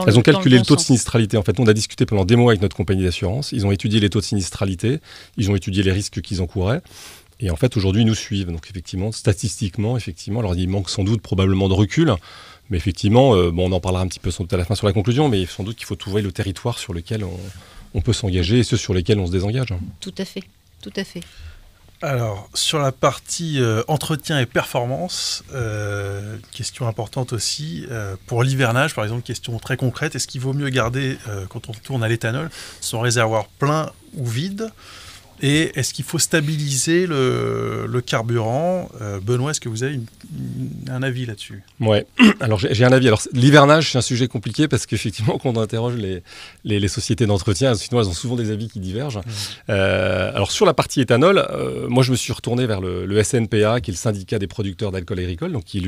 Elles ont calculé le taux de sinistralité. En fait, on a discuté pendant des mois avec notre compagnie d'assurance. Ils ont étudié les taux de sinistralité. Ils ont étudié les risques qu'ils encouraient. Et en fait, aujourd'hui, ils nous suivent. Donc, effectivement, statistiquement, alors il manque sans doute probablement de recul. Mais effectivement, on en parlera un petit peu à la fin sur la conclusion. Mais sans doute qu'il faut trouver le territoire sur lequel on peut s'engager et ceux sur lesquels on se désengage. Tout à fait. Tout à fait. Alors, sur la partie entretien et performance, question importante aussi, pour l'hivernage, par exemple, question très concrète, est-ce qu'il vaut mieux garder, quand on tourne à l'éthanol, son réservoir plein ou vide ? Et est-ce qu'il faut stabiliser le carburant ? Benoît, est-ce que vous avez un avis là-dessus ? Ouais, alors j'ai un avis. Alors l'hivernage, c'est un sujet compliqué parce qu'effectivement, quand on interroge les sociétés d'entretien, sinon elles ont souvent des avis qui divergent. Alors sur la partie éthanol, moi je me suis retourné vers le SNPA, qui est le syndicat des producteurs d'alcool agricole, donc qui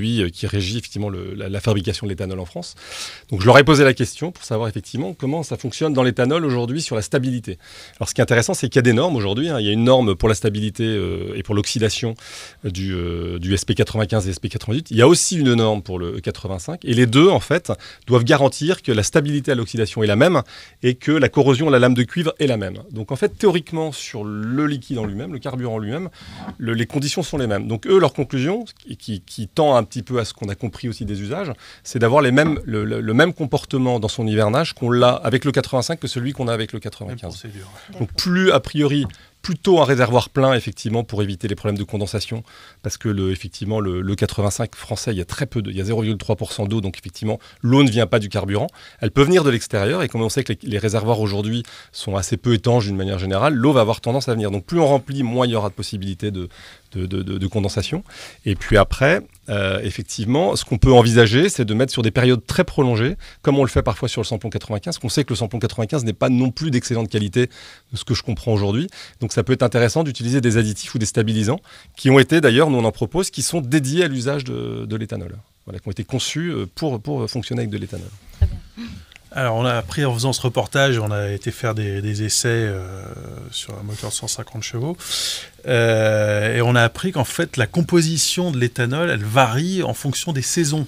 régit effectivement la fabrication de l'éthanol en France. Donc je leur ai posé la question pour savoir effectivement comment ça fonctionne dans l'éthanol aujourd'hui sur la stabilité. Alors ce qui est intéressant, c'est qu'il y a des normes aujourd'hui. Il y a une norme pour la stabilité et pour l'oxydation du SP95 et SP98. Il y a aussi une norme pour le E85. Et les deux, en fait, doivent garantir que la stabilité à l'oxydation est la même et que la corrosion à la lame de cuivre est la même. Donc, en fait, théoriquement, sur le liquide en lui-même, le carburant en lui-même, les conditions sont les mêmes. Donc, eux, leur conclusion, qui tend un petit peu à ce qu'on a compris aussi des usages, c'est d'avoir le même comportement dans son hivernage qu'on l'a avec le 85 que celui qu'on a avec le 95. Donc, plus, a priori, plutôt un réservoir plein, effectivement, pour éviter les problèmes de condensation, parce que effectivement, le 85 français, il y a 0,3% d'eau, donc effectivement, l'eau ne vient pas du carburant. Elle peut venir de l'extérieur, et comme on sait que les réservoirs aujourd'hui sont assez peu étanches d'une manière générale, l'eau va avoir tendance à venir. Donc plus on remplit, moins il y aura de possibilités de de condensation. Et puis après, effectivement, ce qu'on peut envisager, c'est de mettre sur des périodes très prolongées, comme on le fait parfois sur le samplon 95, qu'on sait que le samplon 95 n'est pas non plus d'excellente qualité, de ce que je comprends aujourd'hui. Donc ça peut être intéressant d'utiliser des additifs ou des stabilisants, qui ont été d'ailleurs, nous on en propose, qui sont dédiés à l'usage de l'éthanol. Voilà, qui ont été conçus pour fonctionner avec de l'éthanol. Très bien. Alors, on a appris en faisant ce reportage, on a été faire des essais sur un moteur de 150 chevaux, et on a appris qu'en fait, la composition de l'éthanol, elle varie en fonction des saisons.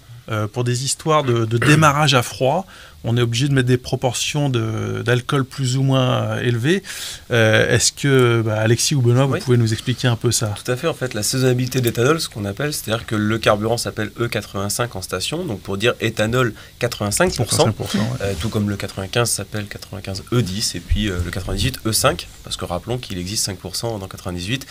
Pour des histoires de démarrage à froid, on est obligé de mettre des proportions d'alcool plus ou moins élevées. Est-ce que, Alexis ou Benoît, vous pouvez nous expliquer un peu ça? Tout à fait, en fait, la saisonnalité de l'éthanol, ce qu'on appelle, c'est-à-dire que le carburant s'appelle E85 en station, donc pour dire éthanol 85%, tout comme le 95 s'appelle 95 E10, et puis le 98 E5, parce que rappelons qu'il existe 5% dans 98,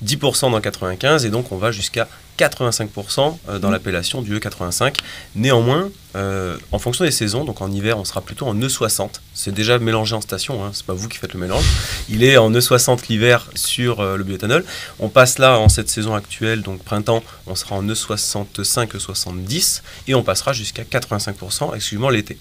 10% dans 95, et donc on va jusqu'à 85% dans l'appellation du E85. Néanmoins, en fonction des saisons, donc en hiver, on sera plutôt en E60. C'est déjà mélangé en station, hein, c'est pas vous qui faites le mélange. Il est en E60 l'hiver sur le bioéthanol. On passe là en cette saison actuelle, donc printemps, on sera en E65, E70, et on passera jusqu'à 85%, exclusivement l'été.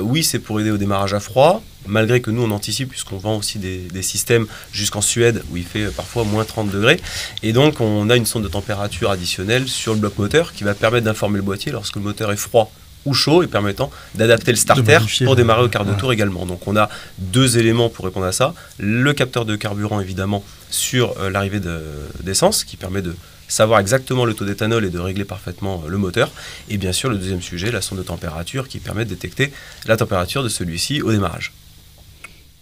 Oui, c'est pour aider au démarrage à froid, malgré que nous on anticipe, puisqu'on vend aussi des systèmes jusqu'en Suède où il fait parfois moins 30 degrés, et donc on a une sonde de température additionnelle sur le bloc moteur qui va permettre d'informer le boîtier lorsque le moteur est froid ou chaud, et permettant d'adapter le starter pour démarrer au quart de tour également. Donc on a deux éléments pour répondre à ça: le capteur de carburant évidemment sur l'arrivée d'essence qui permet de savoir exactement le taux d'éthanol et de régler parfaitement le moteur, et bien sûr le deuxième sujet, la sonde de température qui permet de détecter la température de celui-ci au démarrage.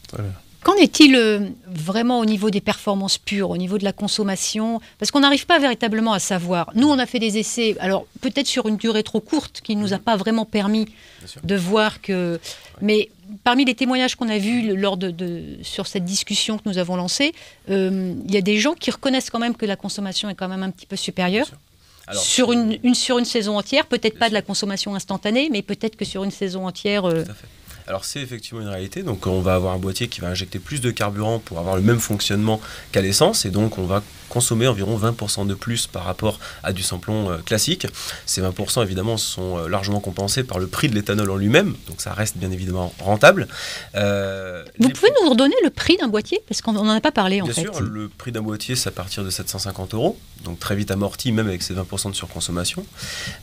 Très bien. Qu'en est-il vraiment au niveau des performances pures, au niveau de la consommation? Parce qu'on n'arrive pas véritablement à savoir. Nous, on a fait des essais, alors peut-être sur une durée trop courte, qui ne nous a pas vraiment permis de voir que... Mais parmi les témoignages qu'on a vus sur cette discussion que nous avons lancée, il y a des gens qui reconnaissent quand même que la consommation est quand même un petit peu supérieure. Alors, sur une saison entière, peut-être pas de la consommation instantanée, mais peut-être que sur une saison entière... Tout à fait. Alors c'est effectivement une réalité, donc on va avoir un boîtier qui va injecter plus de carburant pour avoir le même fonctionnement qu'à l'essence, et donc on va consommer environ 20% de plus par rapport à du samplon classique. Ces 20% évidemment sont largement compensés par le prix de l'éthanol en lui-même, donc ça reste bien évidemment rentable. Vous pouvez nous redonner le prix d'un boîtier? Parce qu'on n'en a pas parlé en fait. Bien sûr, le prix d'un boîtier c'est à partir de 750 €, donc très vite amorti même avec ces 20% de surconsommation.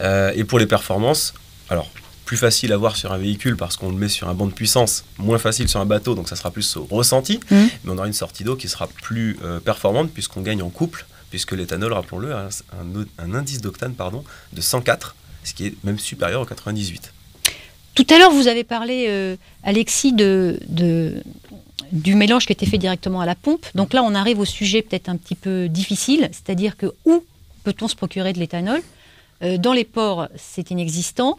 Et pour les performances, alors... plus facile à voir sur un véhicule parce qu'on le met sur un banc de puissance, moins facile sur un bateau, donc ça sera plus au ressenti, mais on aura une sortie d'eau qui sera plus performante puisqu'on gagne en couple, puisque l'éthanol, rappelons-le, a un indice d'octane de 104, ce qui est même supérieur au 98. Tout à l'heure, vous avez parlé, Alexis, du mélange qui était fait directement à la pompe. Donc là, on arrive au sujet peut-être un petit peu difficile, c'est-à-dire que où peut-on se procurer de l'éthanol? Dans les ports, c'est inexistant,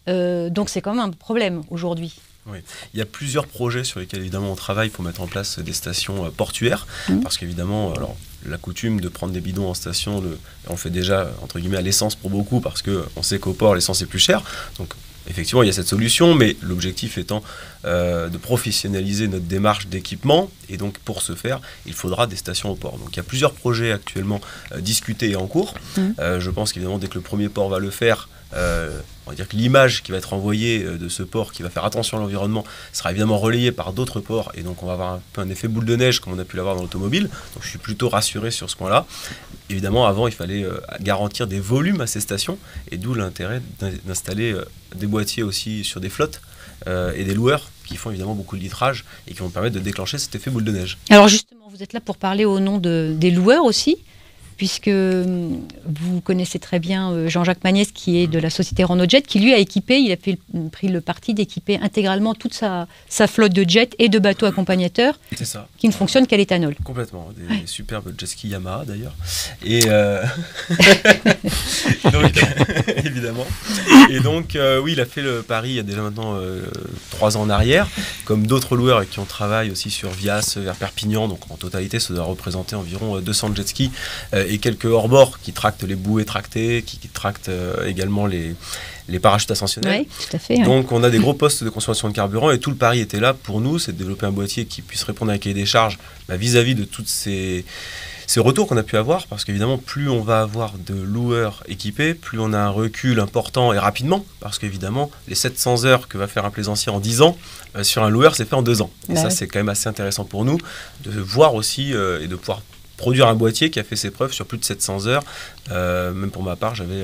donc c'est quand même un problème aujourd'hui. Oui. Il y a plusieurs projets sur lesquels évidemment on travaille pour mettre en place des stations portuaires, parce qu'évidemment, alors la coutume de prendre des bidons en station, on le fait déjà entre guillemets à l'essence pour beaucoup, parce qu'on sait qu'au port l'essence est plus chère, donc effectivement il y a cette solution, mais l'objectif étant de professionnaliser notre démarche d'équipement, et donc pour ce faire il faudra des stations au port. Donc il y a plusieurs projets actuellement discutés et en cours. Je pense qu'évidemment dès que le premier port va le faire, on va dire que l'image qui va être envoyée de ce port qui va faire attention à l'environnement sera évidemment relayée par d'autres ports, et donc on va avoir un peu un effet boule de neige comme on a pu l'avoir dans l'automobile. Donc je suis plutôt rassuré sur ce point-là. Évidemment avant il fallait garantir des volumes à ces stations, et d'où l'intérêt d'installer des boîtiers aussi sur des flottes et des loueurs qui font évidemment beaucoup de litrage et qui vont permettre de déclencher cet effet boule de neige. Alors justement, vous êtes là pour parler au nom des loueurs aussi, puisque vous connaissez très bien Jean-Jacques Magnès, qui est de la société Renault Jet, qui lui a équipé, il a pris le parti d'équiper intégralement toute sa flotte de jets et de bateaux accompagnateurs qui ne fonctionnent qu'à l'éthanol. Complètement, des superbes jet ski Yamaha d'ailleurs. Et donc, évidemment. Et donc, oui, il a fait le pari il y a déjà maintenant 3 ans en arrière, comme d'autres loueurs avec qui on travaille aussi sur Vias vers Perpignan. Donc en totalité, ça doit représenter environ 200 jet skis et quelques hors-bords qui tractent les bouées tractées, qui tractent également les parachutes ascensionnels. Oui, tout à fait. Donc on a des gros postes de consommation de carburant, et tout le pari était là pour nous, c'est de développer un boîtier qui puisse répondre à un cahier des charges vis-à-vis de toutes ces c'est le retour qu'on a pu avoir, parce qu'évidemment, plus on va avoir de loueurs équipés, plus on a un recul important et rapidement, parce qu'évidemment, les 700 heures que va faire un plaisancier en 10 ans, sur un loueur, c'est fait en 2 ans. Et ça, c'est quand même assez intéressant pour nous, de voir aussi et de pouvoir produire un boîtier qui a fait ses preuves sur plus de 700 heures. Même pour ma part, j'avais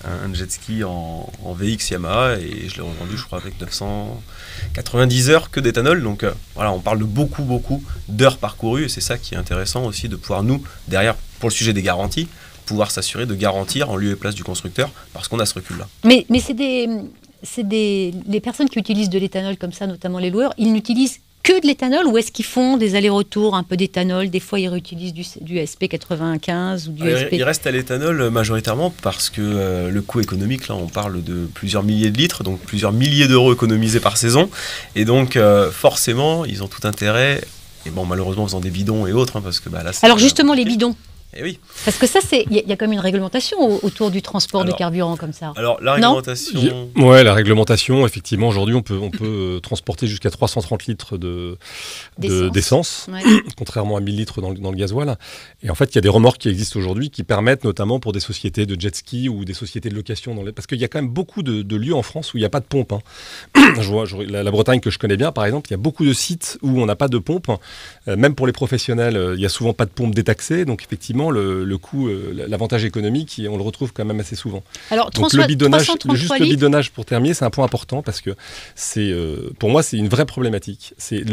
un jet ski en VX Yamaha et je l'ai revendu, je crois, avec 990 heures que d'éthanol. Donc voilà, on parle de beaucoup d'heures parcourues et c'est ça qui est intéressant aussi, de pouvoir nous, derrière, pour le sujet des garanties, pouvoir s'assurer de garantir en lieu et place du constructeur parce qu'on a ce recul-là. Mais les personnes qui utilisent de l'éthanol comme ça, notamment les loueurs, ils n'utilisent que de l'éthanol ou est-ce qu'ils font des allers-retours un peu d'éthanol? Des fois, ils réutilisent du SP95 ou du SP... Ils restent à l'éthanol majoritairement parce que le coût économique, là, on parle de plusieurs milliers de litres, donc plusieurs milliers d'euros économisés par saison. Et donc, forcément, ils ont tout intérêt, et bon, malheureusement, en faisant des bidons et autres, parce que là... Alors justement, les bidons. Eh oui. Parce que ça, il y a quand même une réglementation autour du transport de carburant comme ça. Alors, la réglementation... Oui, la réglementation, effectivement, aujourd'hui, on peut transporter jusqu'à 330 litres d'essence, contrairement à 1000 litres dans le gasoil. Et en fait, il y a des remorques qui existent aujourd'hui qui permettent, notamment pour des sociétés de jet ski ou des sociétés de location, parce qu'il y a quand même beaucoup de lieux en France où il n'y a pas de pompe. La Bretagne, que je connais bien, par exemple, il y a beaucoup de sites où on n'a pas de pompe. Même pour les professionnels, il n'y a souvent pas de pompe détaxée. Donc, effectivement, le coût, l'avantage économique, on le retrouve quand même assez souvent. Alors, donc le bidonnage, le bidonnage pour terminer, c'est un point important parce que pour moi, c'est une vraie problématique. C'est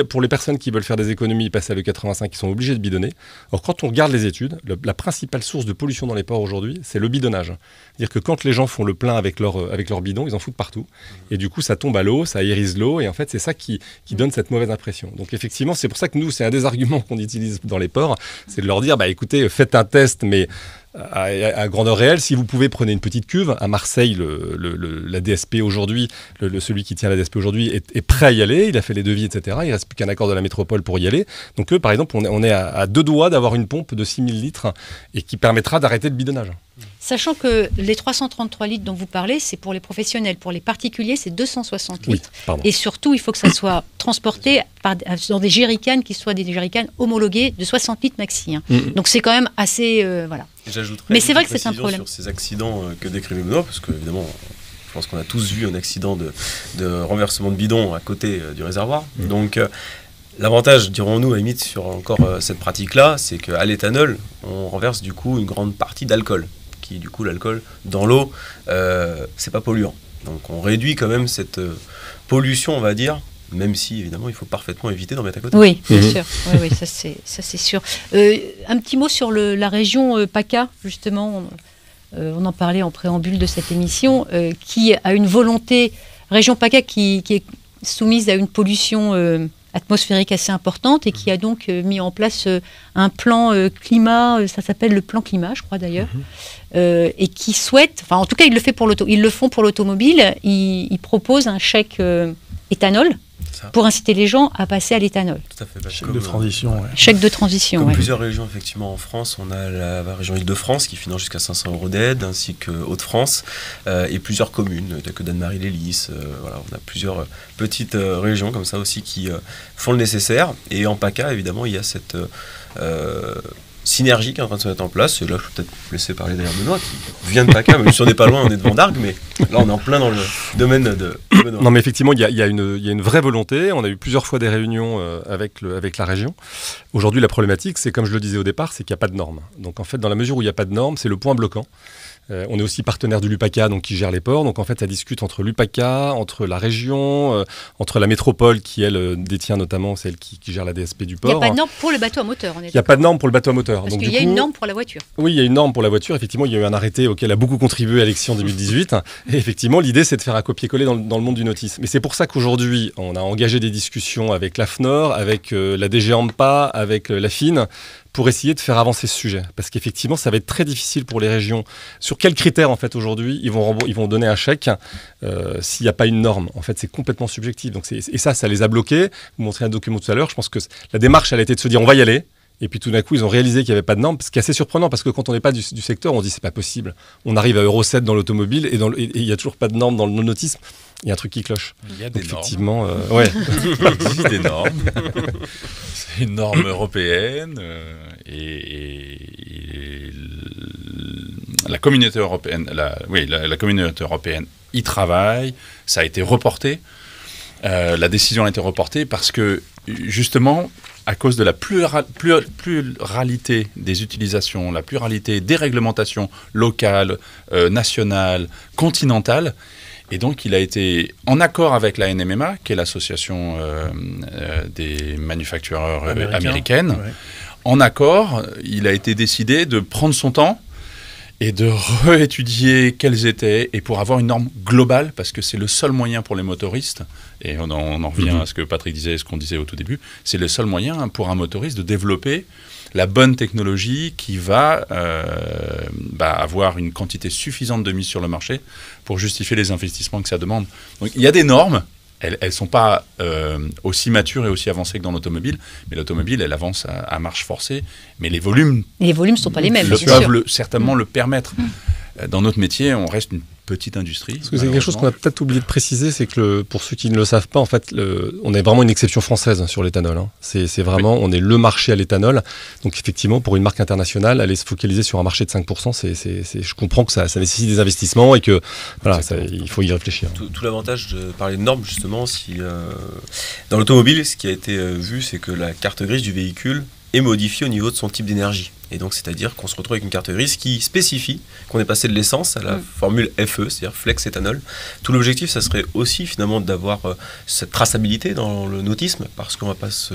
pour les personnes qui veulent faire des économies, passer à l'E85, ils sont obligés de bidonner. Or, quand on regarde les études, la principale source de pollution dans les ports aujourd'hui, c'est le bidonnage. C'est-à-dire que quand les gens font le plein avec leur bidon, ils en foutent partout. Et du coup, ça tombe à l'eau, ça irise l'eau, et en fait, c'est ça qui donne cette mauvaise impression. Donc, effectivement, c'est pour ça que nous, c'est un des arguments qu'on utilise dans les ports, c'est de leur dire, écoutez, faites un test, mais à grandeur réelle, si vous pouvez, prenez une petite cuve. À Marseille, la DSP aujourd'hui, celui qui tient la DSP aujourd'hui est prêt à y aller, il a fait les devis, etc. Il ne reste plus qu'un accord de la métropole pour y aller. Donc eux, par exemple, on est à 2 doigts d'avoir une pompe de 6000 litres et qui permettra d'arrêter le bidonnage. Sachant que les 333 litres dont vous parlez, c'est pour les professionnels. Pour les particuliers, c'est 260 litres. Et surtout, il faut que ça soit transporté dans des jerrycans qui soient des jerrycans homologués de 60 litres maxi. Donc c'est quand même assez... voilà. Mais c'est vrai que c'est un problème. Sur ces accidents que décrivait Benoît, parce qu'évidemment, je pense qu'on a tous vu un accident de renversement de bidon à côté du réservoir. Donc... l'avantage, dirons-nous, à la limite, sur encore cette pratique-là, c'est qu'à l'éthanol, on renverse du coup une grande partie d'alcool. Qui, du coup, l'alcool dans l'eau, c'est pas polluant. Donc on réduit quand même cette pollution, on va dire, même si, évidemment, il faut parfaitement éviter d'en mettre à côté. Oui, bien sûr. Oui, ça c'est sûr. Un petit mot sur la région PACA, justement. On en parlait en préambule de cette émission, qui a une volonté, région PACA qui est soumise à une pollution atmosphérique assez importante et qui a donc mis en place un plan climat, ça s'appelle le plan climat, je crois d'ailleurs, et qui souhaite, enfin en tout cas ils le font pour l'automobile, ils proposent un chèque éthanol pour inciter les gens à passer à l'éthanol. Tout à fait. Chèque de transition. Chèque de transition. Comme plusieurs régions effectivement en France, on a la région Île-de-France qui finance jusqu'à 500 € d'aide, ainsi que Hauts-de-France et plusieurs communes, telles que Danemarie-les-Lys. Voilà, on a plusieurs petites régions comme ça aussi qui font le nécessaire. Et en PACA, évidemment, il y a cette synergie qui est en train de se mettre en place. Et là, je peux peut-être laisser parler d'ailleurs Benoît, qui vient de PACA, même si on n'est pas loin, on est devant d'Argues, mais là, on est en plein dans le domaine de Benoît. Non, mais effectivement, il y a une vraie volonté. On a eu plusieurs fois des réunions avec la région. Aujourd'hui, la problématique, c'est, comme je le disais au départ, c'est qu'il n'y a pas de normes. Donc, en fait, dans la mesure où il n'y a pas de normes, c'est le point bloquant. On est aussi partenaire de l'UPACA, donc qui gère les ports. Donc en fait, ça discute entre l'UPACA, entre la région, entre la métropole qui, elle, détient notamment celle qui gère la DSP du port. Il n'y a pas de norme pour le bateau à moteur. Il n'y a pas de norme pour le bateau à moteur. Parce qu'il y a une norme pour la voiture. Oui, il y a une norme pour la voiture. Effectivement, il y a eu un arrêté auquel a beaucoup contribué Alexis en 2018. Et effectivement, l'idée, c'est de faire un copier-coller dans le monde du nautisme. Mais c'est pour ça qu'aujourd'hui, on a engagé des discussions avec l'AFNOR, avec la DG AMPA, avec la FIN, pour essayer de faire avancer ce sujet. Parce qu'effectivement, ça va être très difficile pour les régions. Sur quels critères, en fait, aujourd'hui, ils vont donner un chèque s'il n'y a pas une norme? En fait, c'est complètement subjectif. Donc et ça les a bloqués. Vous montrez un document tout à l'heure. Je pense que la démarche, elle a été de se dire, on va y aller. Et puis tout d'un coup, ils ont réalisé qu'il n'y avait pas de normes, ce qui est assez surprenant, parce que quand on n'est pas du secteur, on dit c'est pas possible. On arrive à Euro 7 dans l'automobile et il n'y a toujours pas de normes dans le nautisme. Il y a un truc qui cloche. Il y a Donc, des normes. effectivement, ouais. Il existe des normes. C'est une norme européenne et la communauté européenne, la communauté européenne y travaille. Ça a été reporté. La décision a été reportée parce que justement, à cause de la pluralité des utilisations, la pluralité des réglementations locales, nationales, continentales. Et donc, il a été en accord avec la NMMA, qui est l'association des manufactureurs américaines. Ouais. En accord, il a été décidé de prendre son temps et de réétudier quelles étaient, et pour avoir une norme globale, parce que c'est le seul moyen pour les motoristes, et on en revient à ce que Patrick disait, ce qu'on disait au tout début, c'est le seul moyen pour un motoriste de développer la bonne technologie qui va avoir une quantité suffisante de mise sur le marché pour justifier les investissements que ça demande. Donc il y a des normes, elles ne sont pas aussi matures et aussi avancées que dans l'automobile, mais l'automobile, elle avance à marche forcée, mais les volumes ne sont pas les mêmes, peuvent certainement le permettre. Dans notre métier, on reste une petite industrie. Parce que c'est quelque chose qu'on a peut-être oublié de préciser, c'est que pour ceux qui ne le savent pas, en fait, on est vraiment une exception française sur l'éthanol. Hein. C'est vraiment, on est le marché à l'éthanol. Donc effectivement, pour une marque internationale, aller se focaliser sur un marché de 5%, je comprends que ça nécessite des investissements et que voilà, il faut y réfléchir. Tout l'avantage de parler de normes, justement, dans l'automobile, ce qui a été vu, c'est que la carte grise du véhicule est modifiée au niveau de son type d'énergie. Et donc, c'est-à-dire qu'on se retrouve avec une carte grise qui spécifie qu'on est passé de l'essence à la formule FE, c'est-à-dire flex éthanol. Tout l'objectif, ça serait aussi finalement d'avoir cette traçabilité dans le nautisme, parce qu'on ne va pas se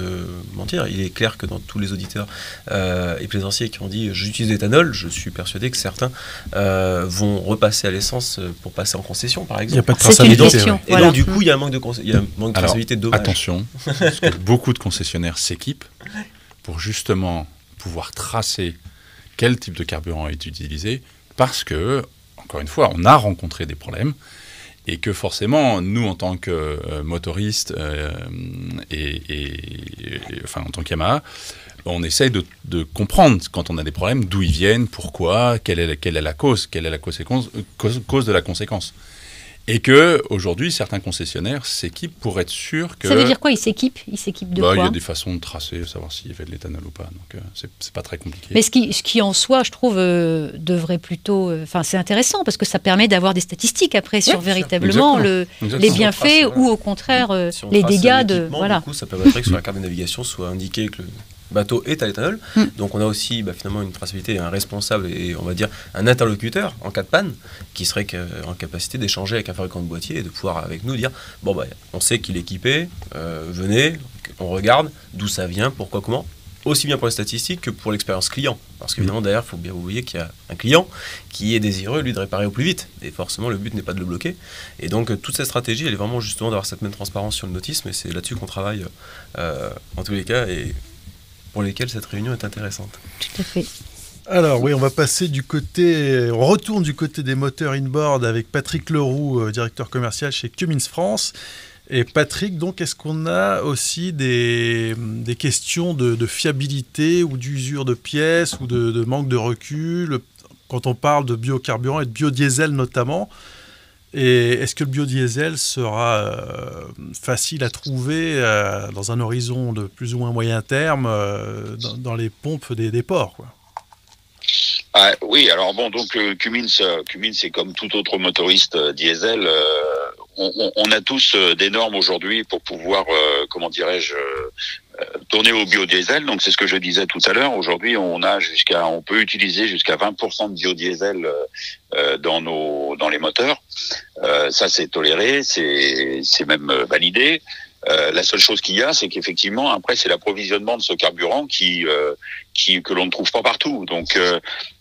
mentir. Il est clair que dans tous les auditeurs et plaisanciers qui ont dit j'utilise l'éthanol, je suis persuadé que certains vont repasser à l'essence pour passer en concession, par exemple. Il n'y a pas de traçabilité. Et donc, du coup, il y a un manque de traçabilité de dommage. Attention, parce que beaucoup de concessionnaires s'équipent pour justement pouvoir tracer quel type de carburant est utilisé, parce que, encore une fois, on a rencontré des problèmes et que forcément, nous, en tant que motoristes enfin, en tant qu'Yamaha, on essaye de comprendre quand on a des problèmes, d'où ils viennent, pourquoi, quelle est la cause, quelle est la cause de la conséquence. Et qu'aujourd'hui, certains concessionnaires s'équipent pour être sûrs que... Ça veut dire quoi, ils s'équipent de quoi? Il y a des façons de tracer, savoir s'il y avait de l'éthanol ou pas. Donc, c'est pas très compliqué. Mais ce qui en soi, je trouve, devrait plutôt... c'est intéressant, parce que ça permet d'avoir des statistiques après sur véritablement les bienfaits ou au contraire les dégâts de... Voilà. Du coup, ça permettrait que sur la carte de navigation soit indiqué que le bateau est à l'éthanol. Donc on a aussi finalement une traçabilité, un responsable et on va dire un interlocuteur en cas de panne qui serait en capacité d'échanger avec un fabricant de boîtier et de pouvoir avec nous dire on sait qu'il est équipé, venez, on regarde d'où ça vient, pourquoi, comment, aussi bien pour les statistiques que pour l'expérience client. Parce qu'évidemment derrière, il faut bien vous voyez qu'il y a un client qui est désireux lui de réparer au plus vite. Et forcément le but n'est pas de le bloquer. Et donc toute cette stratégie, elle est vraiment justement d'avoir cette même transparence sur le nautisme et c'est là-dessus qu'on travaille en tous les cas et pour lesquels cette réunion est intéressante. Tout à fait. Alors oui, on retourne du côté des moteurs inboard avec Patrick Leroux, directeur commercial chez Cummins France. Et Patrick, donc, est-ce qu'on a aussi des questions de fiabilité ou d'usure de pièces ou de manque de recul quand on parle de biocarburant et de biodiesel notamment? Et est-ce que le biodiesel sera facile à trouver dans un horizon de plus ou moins moyen terme dans les pompes des ports, quoi? Oui, alors bon, donc Cummins, c'est comme tout autre motoriste diesel. On a tous des normes aujourd'hui pour pouvoir, tourner au biodiesel. Donc c'est ce que je disais tout à l'heure. Aujourd'hui, on peut utiliser jusqu'à 20% de biodiesel dans les moteurs. Ça c'est toléré, c'est même validé. La seule chose qu'il y a, c'est qu'effectivement, après, c'est l'approvisionnement de ce carburant que l'on ne trouve pas partout. Donc,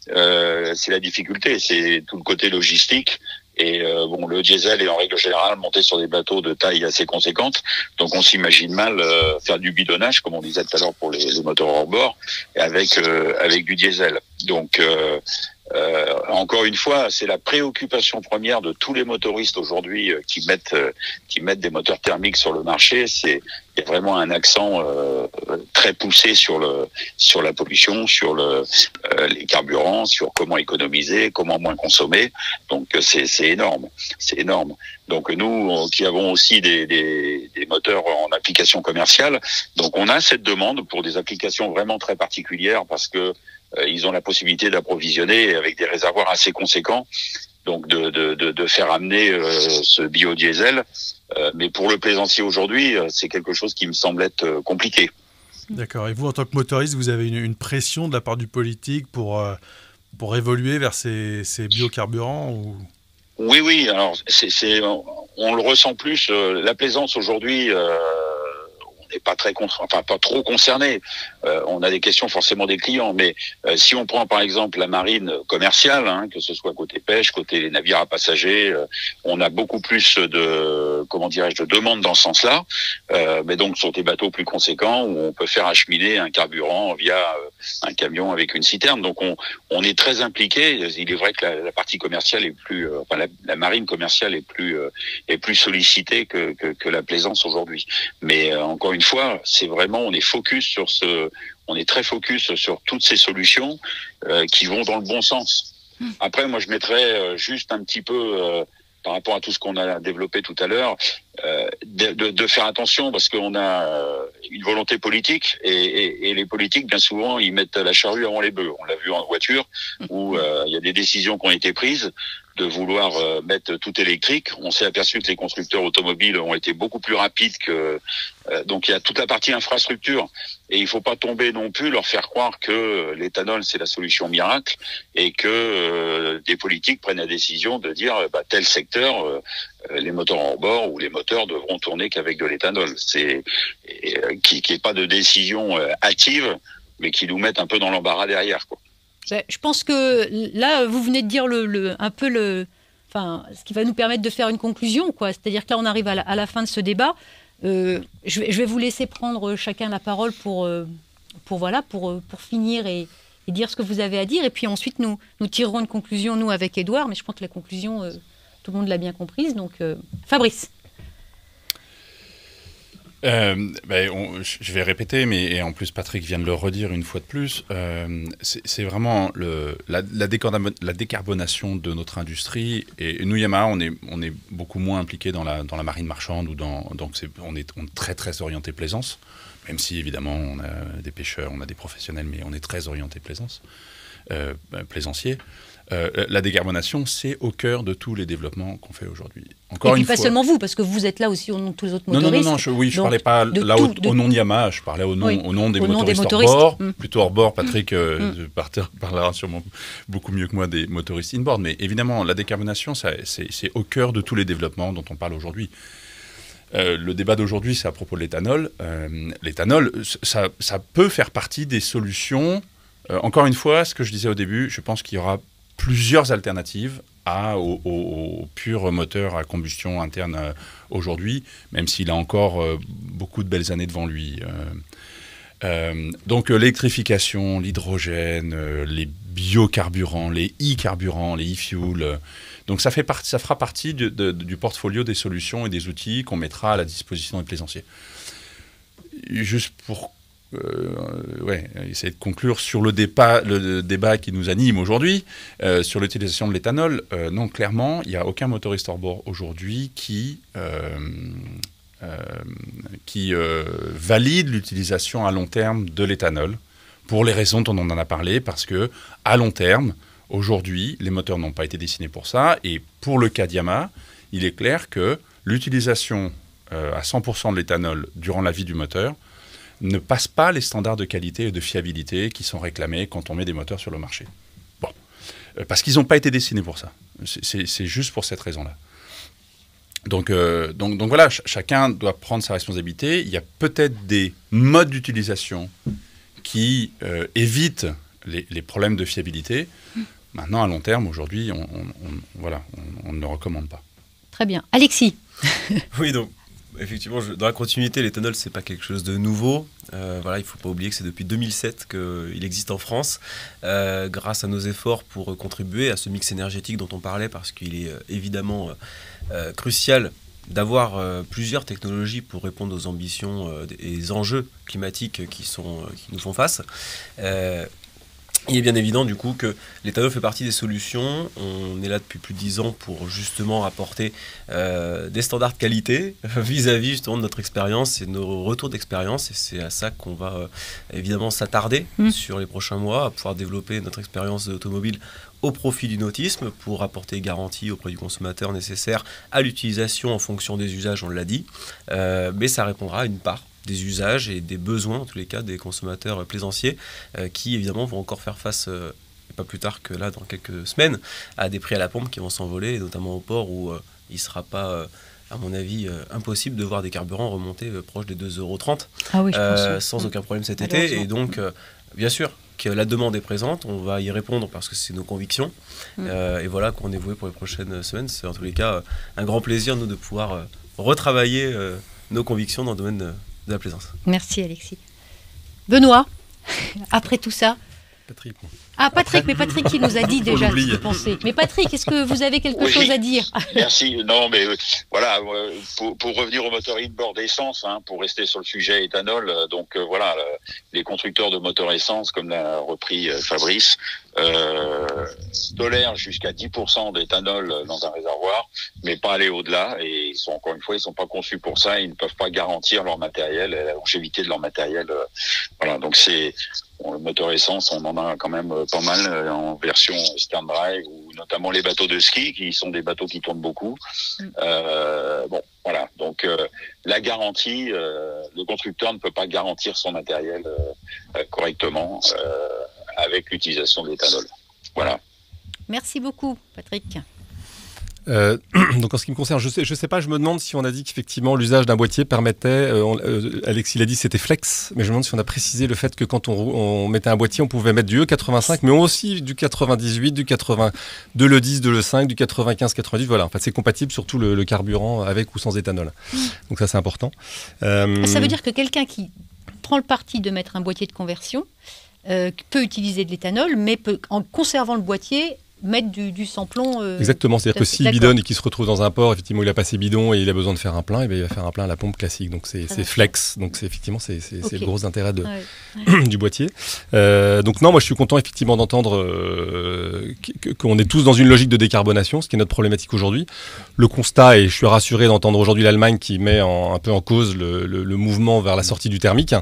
c'est la difficulté, c'est tout le côté logistique. Et le diesel est en règle générale monté sur des bateaux de taille assez conséquente. Donc, on s'imagine mal faire du bidonnage, comme on disait tout à l'heure pour les moteurs hors bord, avec du diesel. Donc, Encore une fois, c'est la préoccupation première de tous les motoristes aujourd'hui qui mettent des moteurs thermiques sur le marché. Il y a vraiment un accent très poussé sur la pollution, sur les carburants, sur comment économiser, comment moins consommer. Donc c'est énorme, c'est énorme. Donc nous qui avons aussi des moteurs en application commerciale, donc on a cette demande pour des applications vraiment très particulières parce que ils ont la possibilité d'approvisionner avec des réservoirs assez conséquents, donc de faire amener ce biodiesel. Mais pour le plaisancier aujourd'hui, c'est quelque chose qui me semble être compliqué. D'accord. Et vous, en tant que motoriste, vous avez une pression de la part du politique pour évoluer vers ces biocarburants ou... Oui. Alors, on le ressent plus. La plaisance aujourd'hui, on n'est pas pas trop concerné. On a des questions forcément des clients, mais si on prend par exemple la marine commerciale, que ce soit côté pêche, côté les navires à passagers, on a beaucoup plus de demandes dans ce sens-là. Mais donc sur des bateaux plus conséquents où on peut faire acheminer un carburant via un camion avec une citerne. Donc on est très impliqué. Il est vrai que la partie commerciale est plus, la marine commerciale est plus sollicitée que la plaisance aujourd'hui. Mais encore une fois, c'est vraiment, on est très focus sur toutes ces solutions qui vont dans le bon sens. Après, moi, je mettrais juste un petit peu par rapport à tout ce qu'on a développé tout à l'heure, de faire attention parce qu'on a une volonté politique et les politiques, bien souvent, ils mettent la charrue avant les bœufs. On l'a vu en voiture où il y a des décisions qui ont été prises de vouloir mettre tout électrique. On s'est aperçu que les constructeurs automobiles ont été beaucoup plus rapides que... donc il y a toute la partie infrastructure et il faut pas tomber non plus, leur faire croire que l'éthanol c'est la solution miracle et que des politiques prennent la décision de dire tel secteur, les moteurs hors bord ou les moteurs devront tourner qu'avec de l'éthanol. C'est qui est pas de décision hâtive, mais qui nous mettent un peu dans l'embarras derrière, quoi. Je pense que là, vous venez de dire ce qui va nous permettre de faire une conclusion, quoi. C'est-à-dire que là, on arrive à la fin de ce débat. Je vais vous laisser prendre chacun la parole pour finir et dire ce que vous avez à dire. Et puis ensuite, nous tirerons une conclusion, nous, avec Édouard. Mais je pense que la conclusion, tout le monde l'a bien comprise. Donc, Fabrice. Je vais répéter, mais en plus Patrick vient de le redire une fois de plus. C'est vraiment la décarbonation de notre industrie. Et nous, Yamaha, on est beaucoup moins impliqués dans la marine marchande donc on est très très orienté plaisance. Même si évidemment on a des pêcheurs, on a des professionnels, mais on est très orienté plaisancier. La décarbonation, c'est au cœur de tous les développements qu'on fait aujourd'hui. Encore une fois, pas seulement vous, parce que vous êtes là aussi au nom de tous les autres motoristes. Non, je ne parlais pas au nom de Yamaha, je parlais au nom des motoristes hors bord. Plutôt hors bord, Patrick parlera sûrement beaucoup mieux que moi des motoristes inboard. Mais évidemment, la décarbonation, c'est au cœur de tous les développements dont on parle aujourd'hui. Le débat d'aujourd'hui, c'est à propos de l'éthanol. L'éthanol, ça peut faire partie des solutions. Encore une fois, ce que je disais au début, je pense qu'il y aura plusieurs alternatives au pur moteur à combustion interne aujourd'hui, même s'il a encore beaucoup de belles années devant lui. Donc l'électrification, l'hydrogène, les biocarburants, les e-carburants, les e-fuels. Donc ça fera partie du portfolio des solutions et des outils qu'on mettra à la disposition des plaisanciers. Juste pour essayer de conclure sur le débat qui nous anime aujourd'hui, sur l'utilisation de l'éthanol. Non, clairement, il n'y a aucun motoriste hors bord aujourd'hui qui valide l'utilisation à long terme de l'éthanol, pour les raisons dont on en a parlé, parce que à long terme, aujourd'hui, les moteurs n'ont pas été dessinés pour ça, et pour le cas d'Yamaha, il est clair que l'utilisation à 100% de l'éthanol durant la vie du moteur ne passe pas les standards de qualité et de fiabilité qui sont réclamés quand on met des moteurs sur le marché. Bon, parce qu'ils n'ont pas été dessinés pour ça. C'est juste pour cette raison-là. Donc voilà, chacun doit prendre sa responsabilité. Il y a peut-être des modes d'utilisation qui évitent les problèmes de fiabilité. Maintenant, à long terme, aujourd'hui, on ne le recommande pas. Très bien. Alexis. Oui, donc effectivement, dans la continuité, l'éthanol, c'est pas quelque chose de nouveau. Voilà, il ne faut pas oublier que c'est depuis 2007 qu'il existe en France, grâce à nos efforts pour contribuer à ce mix énergétique dont on parlait, parce qu'il est évidemment crucial d'avoir plusieurs technologies pour répondre aux ambitions et enjeux climatiques qui nous font face. Il est bien évident du coup que l'éthanol fait partie des solutions. On est là depuis plus de 10 ans pour justement apporter des standards de qualité vis-à-vis justement de notre expérience et de nos retours d'expérience. Et c'est à ça qu'on va évidemment s'attarder sur les prochains mois, à pouvoir développer notre expérience automobile au profit du nautisme pour apporter garanties auprès du consommateur nécessaires à l'utilisation en fonction des usages, on l'a dit. Mais ça répondra à une part des usages et des besoins, en tous les cas, des consommateurs plaisanciers qui, évidemment, vont encore faire face, pas plus tard que là, dans quelques semaines, à des prix à la pompe qui vont s'envoler, et notamment au port où il ne sera pas, à mon avis, impossible de voir des carburants remonter proche des 2,30 € sans aucun problème cet été. Et donc, bien sûr, que la demande est présente, on va y répondre parce que c'est nos convictions. Et voilà qu'on est voué pour les prochaines semaines. C'est en tous les cas un grand plaisir, nous, de pouvoir retravailler nos convictions dans le domaine de la plaisance. Merci Alexis. Benoît, après tout ça. Patrick. Ah, Patrick, mais Patrick qui nous a dit déjà ce qu'il pensait. Mais Patrick, est-ce que vous avez quelque chose à dire? Merci. Non, mais voilà, pour revenir au moteur inboard essence, pour rester sur le sujet éthanol, donc voilà, les constructeurs de moteurs essence, comme l'a repris Fabrice, tolèrent jusqu'à 10% d'éthanol dans un réservoir, mais pas aller au-delà. Et encore une fois, ils sont pas conçus pour ça. Ils ne peuvent pas garantir leur matériel et la longévité de leur matériel. Voilà, donc le moteur essence, on en a quand même pas mal en version Stern Drive, ou notamment les bateaux de ski, qui sont des bateaux qui tournent beaucoup. Bon, voilà. Donc, la garantie, le constructeur ne peut pas garantir son matériel correctement avec l'utilisation de l'éthanol. Voilà. Merci beaucoup, Patrick. Donc en ce qui me concerne, je sais pas, je me demande si on a dit qu'effectivement l'usage d'un boîtier permettait, Alexis l'a dit, c'était flex, mais je me demande si on a précisé le fait que quand on mettait un boîtier, on pouvait mettre du E85, mais aussi du 98, du 80, de l'E10, de l'E5, du 95, 98, voilà. En fait, c'est compatible sur tout le carburant avec ou sans éthanol. Donc ça, c'est important. Ça veut dire que quelqu'un qui prend le parti de mettre un boîtier de conversion peut utiliser de l'éthanol, mais peut, en conservant le boîtier, mettre du sans-plomb. Exactement, c'est-à-dire que s'il bidonne et qu'il se retrouve dans un port, effectivement, il a passé bidon et il a besoin de faire un plein, et bien il va faire un plein à la pompe classique. Donc c'est flex, donc c'est effectivement c'est le gros intérêt du boîtier. Donc non, moi je suis content effectivement d'entendre qu'on est tous dans une logique de décarbonation, ce qui est notre problématique aujourd'hui. Le constat, et je suis rassuré d'entendre aujourd'hui l'Allemagne qui met un peu en cause le mouvement vers la sortie du thermique,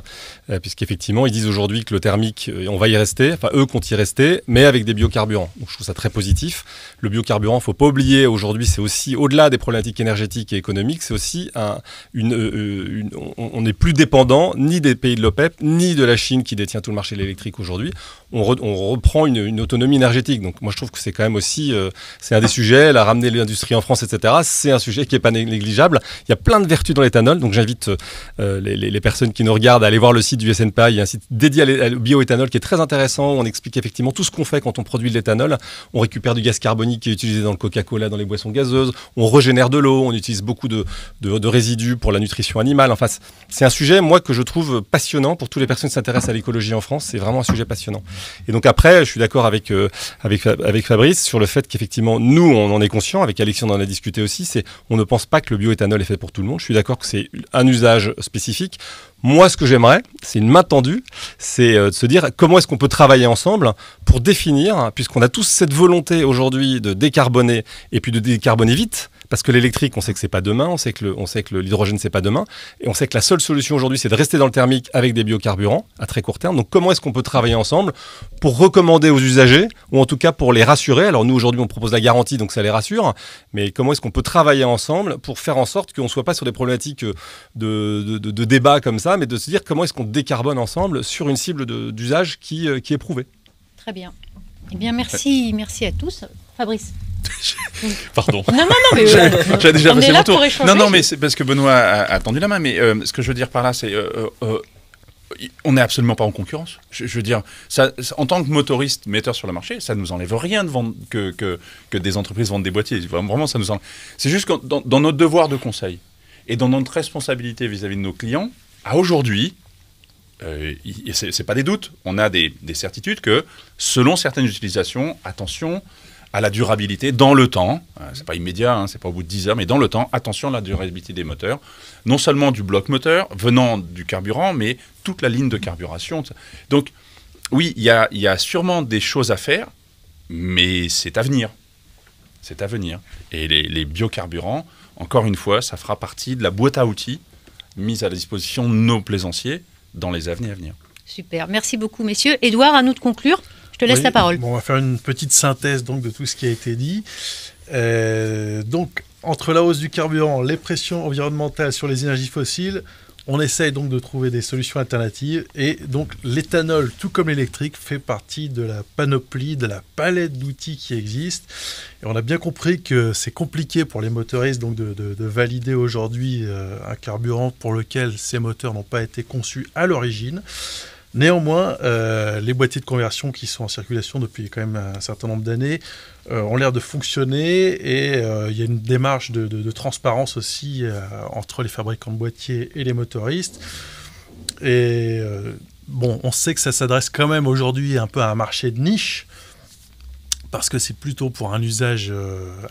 puisqu'effectivement ils disent aujourd'hui que le thermique, on va y rester, enfin eux comptent y rester, mais avec des biocarburants. Donc je trouve ça très positif. Le biocarburant, il ne faut pas oublier, aujourd'hui, c'est aussi, au-delà des problématiques énergétiques et économiques, c'est aussi on n'est plus dépendant ni des pays de l'OPEP, ni de la Chine qui détient tout le marché de l'électrique aujourd'hui. On reprend une autonomie énergétique. Donc moi, je trouve que c'est quand même aussi, c'est un des sujets, la ramener l'industrie en France, etc., c'est un sujet qui n'est pas négligeable. Il y a plein de vertus dans l'éthanol, donc j'invite les personnes qui nous regardent à aller voir le site du SNPA. Il y a un site dédié au bioéthanol qui est très intéressant, où on explique effectivement tout ce qu'on fait quand on produit de l'éthanol. On récupère du gaz carbonique qui est utilisé dans le Coca-Cola, dans les boissons gazeuses, on régénère de l'eau, on utilise beaucoup de résidus pour la nutrition animale. Enfin, c'est un sujet, moi, que je trouve passionnant pour toutes les personnes qui s'intéressent à l'écologie en France. C'est vraiment un sujet passionnant. Et donc après, je suis d'accord avec Fabrice sur le fait qu'effectivement, nous, on en est conscient, avec Alexis, on en a discuté aussi, on ne pense pas que le bioéthanol est fait pour tout le monde. Je suis d'accord que c'est un usage spécifique. Moi, ce que j'aimerais, c'est une main tendue, c'est de se dire comment est-ce qu'on peut travailler ensemble pour définir, puisqu'on a tous cette volonté aujourd'hui de décarboner et puis de décarboner vite, parce que l'électrique, on sait que c'est pas demain, on sait que l'hydrogène c'est pas demain, et on sait que la seule solution aujourd'hui, c'est de rester dans le thermique avec des biocarburants à très court terme. Donc, comment est-ce qu'on peut travailler ensemble pour recommander aux usagers, ou en tout cas pour les rassurer? Alors nous, aujourd'hui, on propose la garantie, donc ça les rassure, mais comment est-ce qu'on peut travailler ensemble pour faire en sorte qu'on soit pas sur des problématiques de débat comme ça, mais de se dire comment est-ce qu'on décarbone ensemble sur une cible d'usage qui est prouvée. Très bien. Eh bien, merci à tous. Fabrice. Pardon. Non, mais j'ai déjà passé mon tour. Non, mais c'est parce que Benoît a tendu la main. Mais ce que je veux dire par là, c'est on n'est absolument pas en concurrence. Je veux dire, ça, en tant que motoriste metteur sur le marché, ça ne nous enlève rien de vendre que des entreprises vendent des boîtiers. Vraiment, ça nous enlève. C'est juste que dans notre devoir de conseil et dans notre responsabilité vis-à-vis de nos clients, à aujourd'hui, c'est pas des doutes, on a des certitudes que selon certaines utilisations, attention à la durabilité dans le temps, c'est pas immédiat, hein, c'est pas au bout de 10 heures, mais dans le temps, attention à la durabilité des moteurs, non seulement du bloc moteur, venant du carburant, mais toute la ligne de carburation. Donc oui, il y a sûrement des choses à faire, mais c'est à venir. C'est à venir. Et les biocarburants, encore une fois, ça fera partie de la boîte à outils mise à la disposition de nos plaisanciers dans les années à venir. Super, merci beaucoup messieurs. Édouard, à nous de conclure. Je te laisse la parole. Bon, on va faire une petite synthèse donc, de tout ce qui a été dit. Donc, entre la hausse du carburant, les pressions environnementales sur les énergies fossiles, on essaye donc de trouver des solutions alternatives. Et donc, l'éthanol, tout comme l'électrique, fait partie de la panoplie, de la palette d'outils qui existent. Et on a bien compris que c'est compliqué pour les motoristes donc, de valider aujourd'hui un carburant pour lequel ces moteurs n'ont pas été conçus à l'origine. Néanmoins, les boîtiers de conversion qui sont en circulation depuis quand même un certain nombre d'années ont l'air de fonctionner et il y a une démarche de transparence aussi entre les fabricants de boîtiers et les motoristes. Et bon, on sait que ça s'adresse quand même aujourd'hui un peu à un marché de niche parce que c'est plutôt pour un usage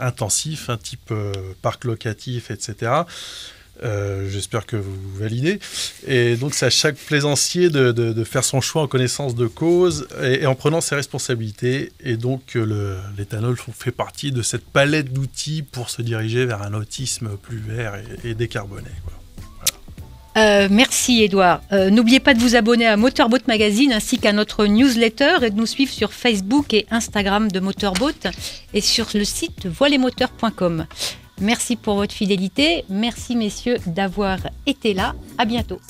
intensif, un type parc locatif, etc. J'espère que vous validez. Et donc, c'est à chaque plaisancier de faire son choix en connaissance de cause et en prenant ses responsabilités. Et donc, l'éthanol fait partie de cette palette d'outils pour se diriger vers un nautisme plus vert et décarboné, quoi. Merci Édouard. N'oubliez pas de vous abonner à Motorboat Magazine ainsi qu'à notre newsletter et de nous suivre sur Facebook et Instagram de Motorboat et sur le site voilesmoteurs.com. Merci pour votre fidélité. Merci messieurs d'avoir été là. À bientôt.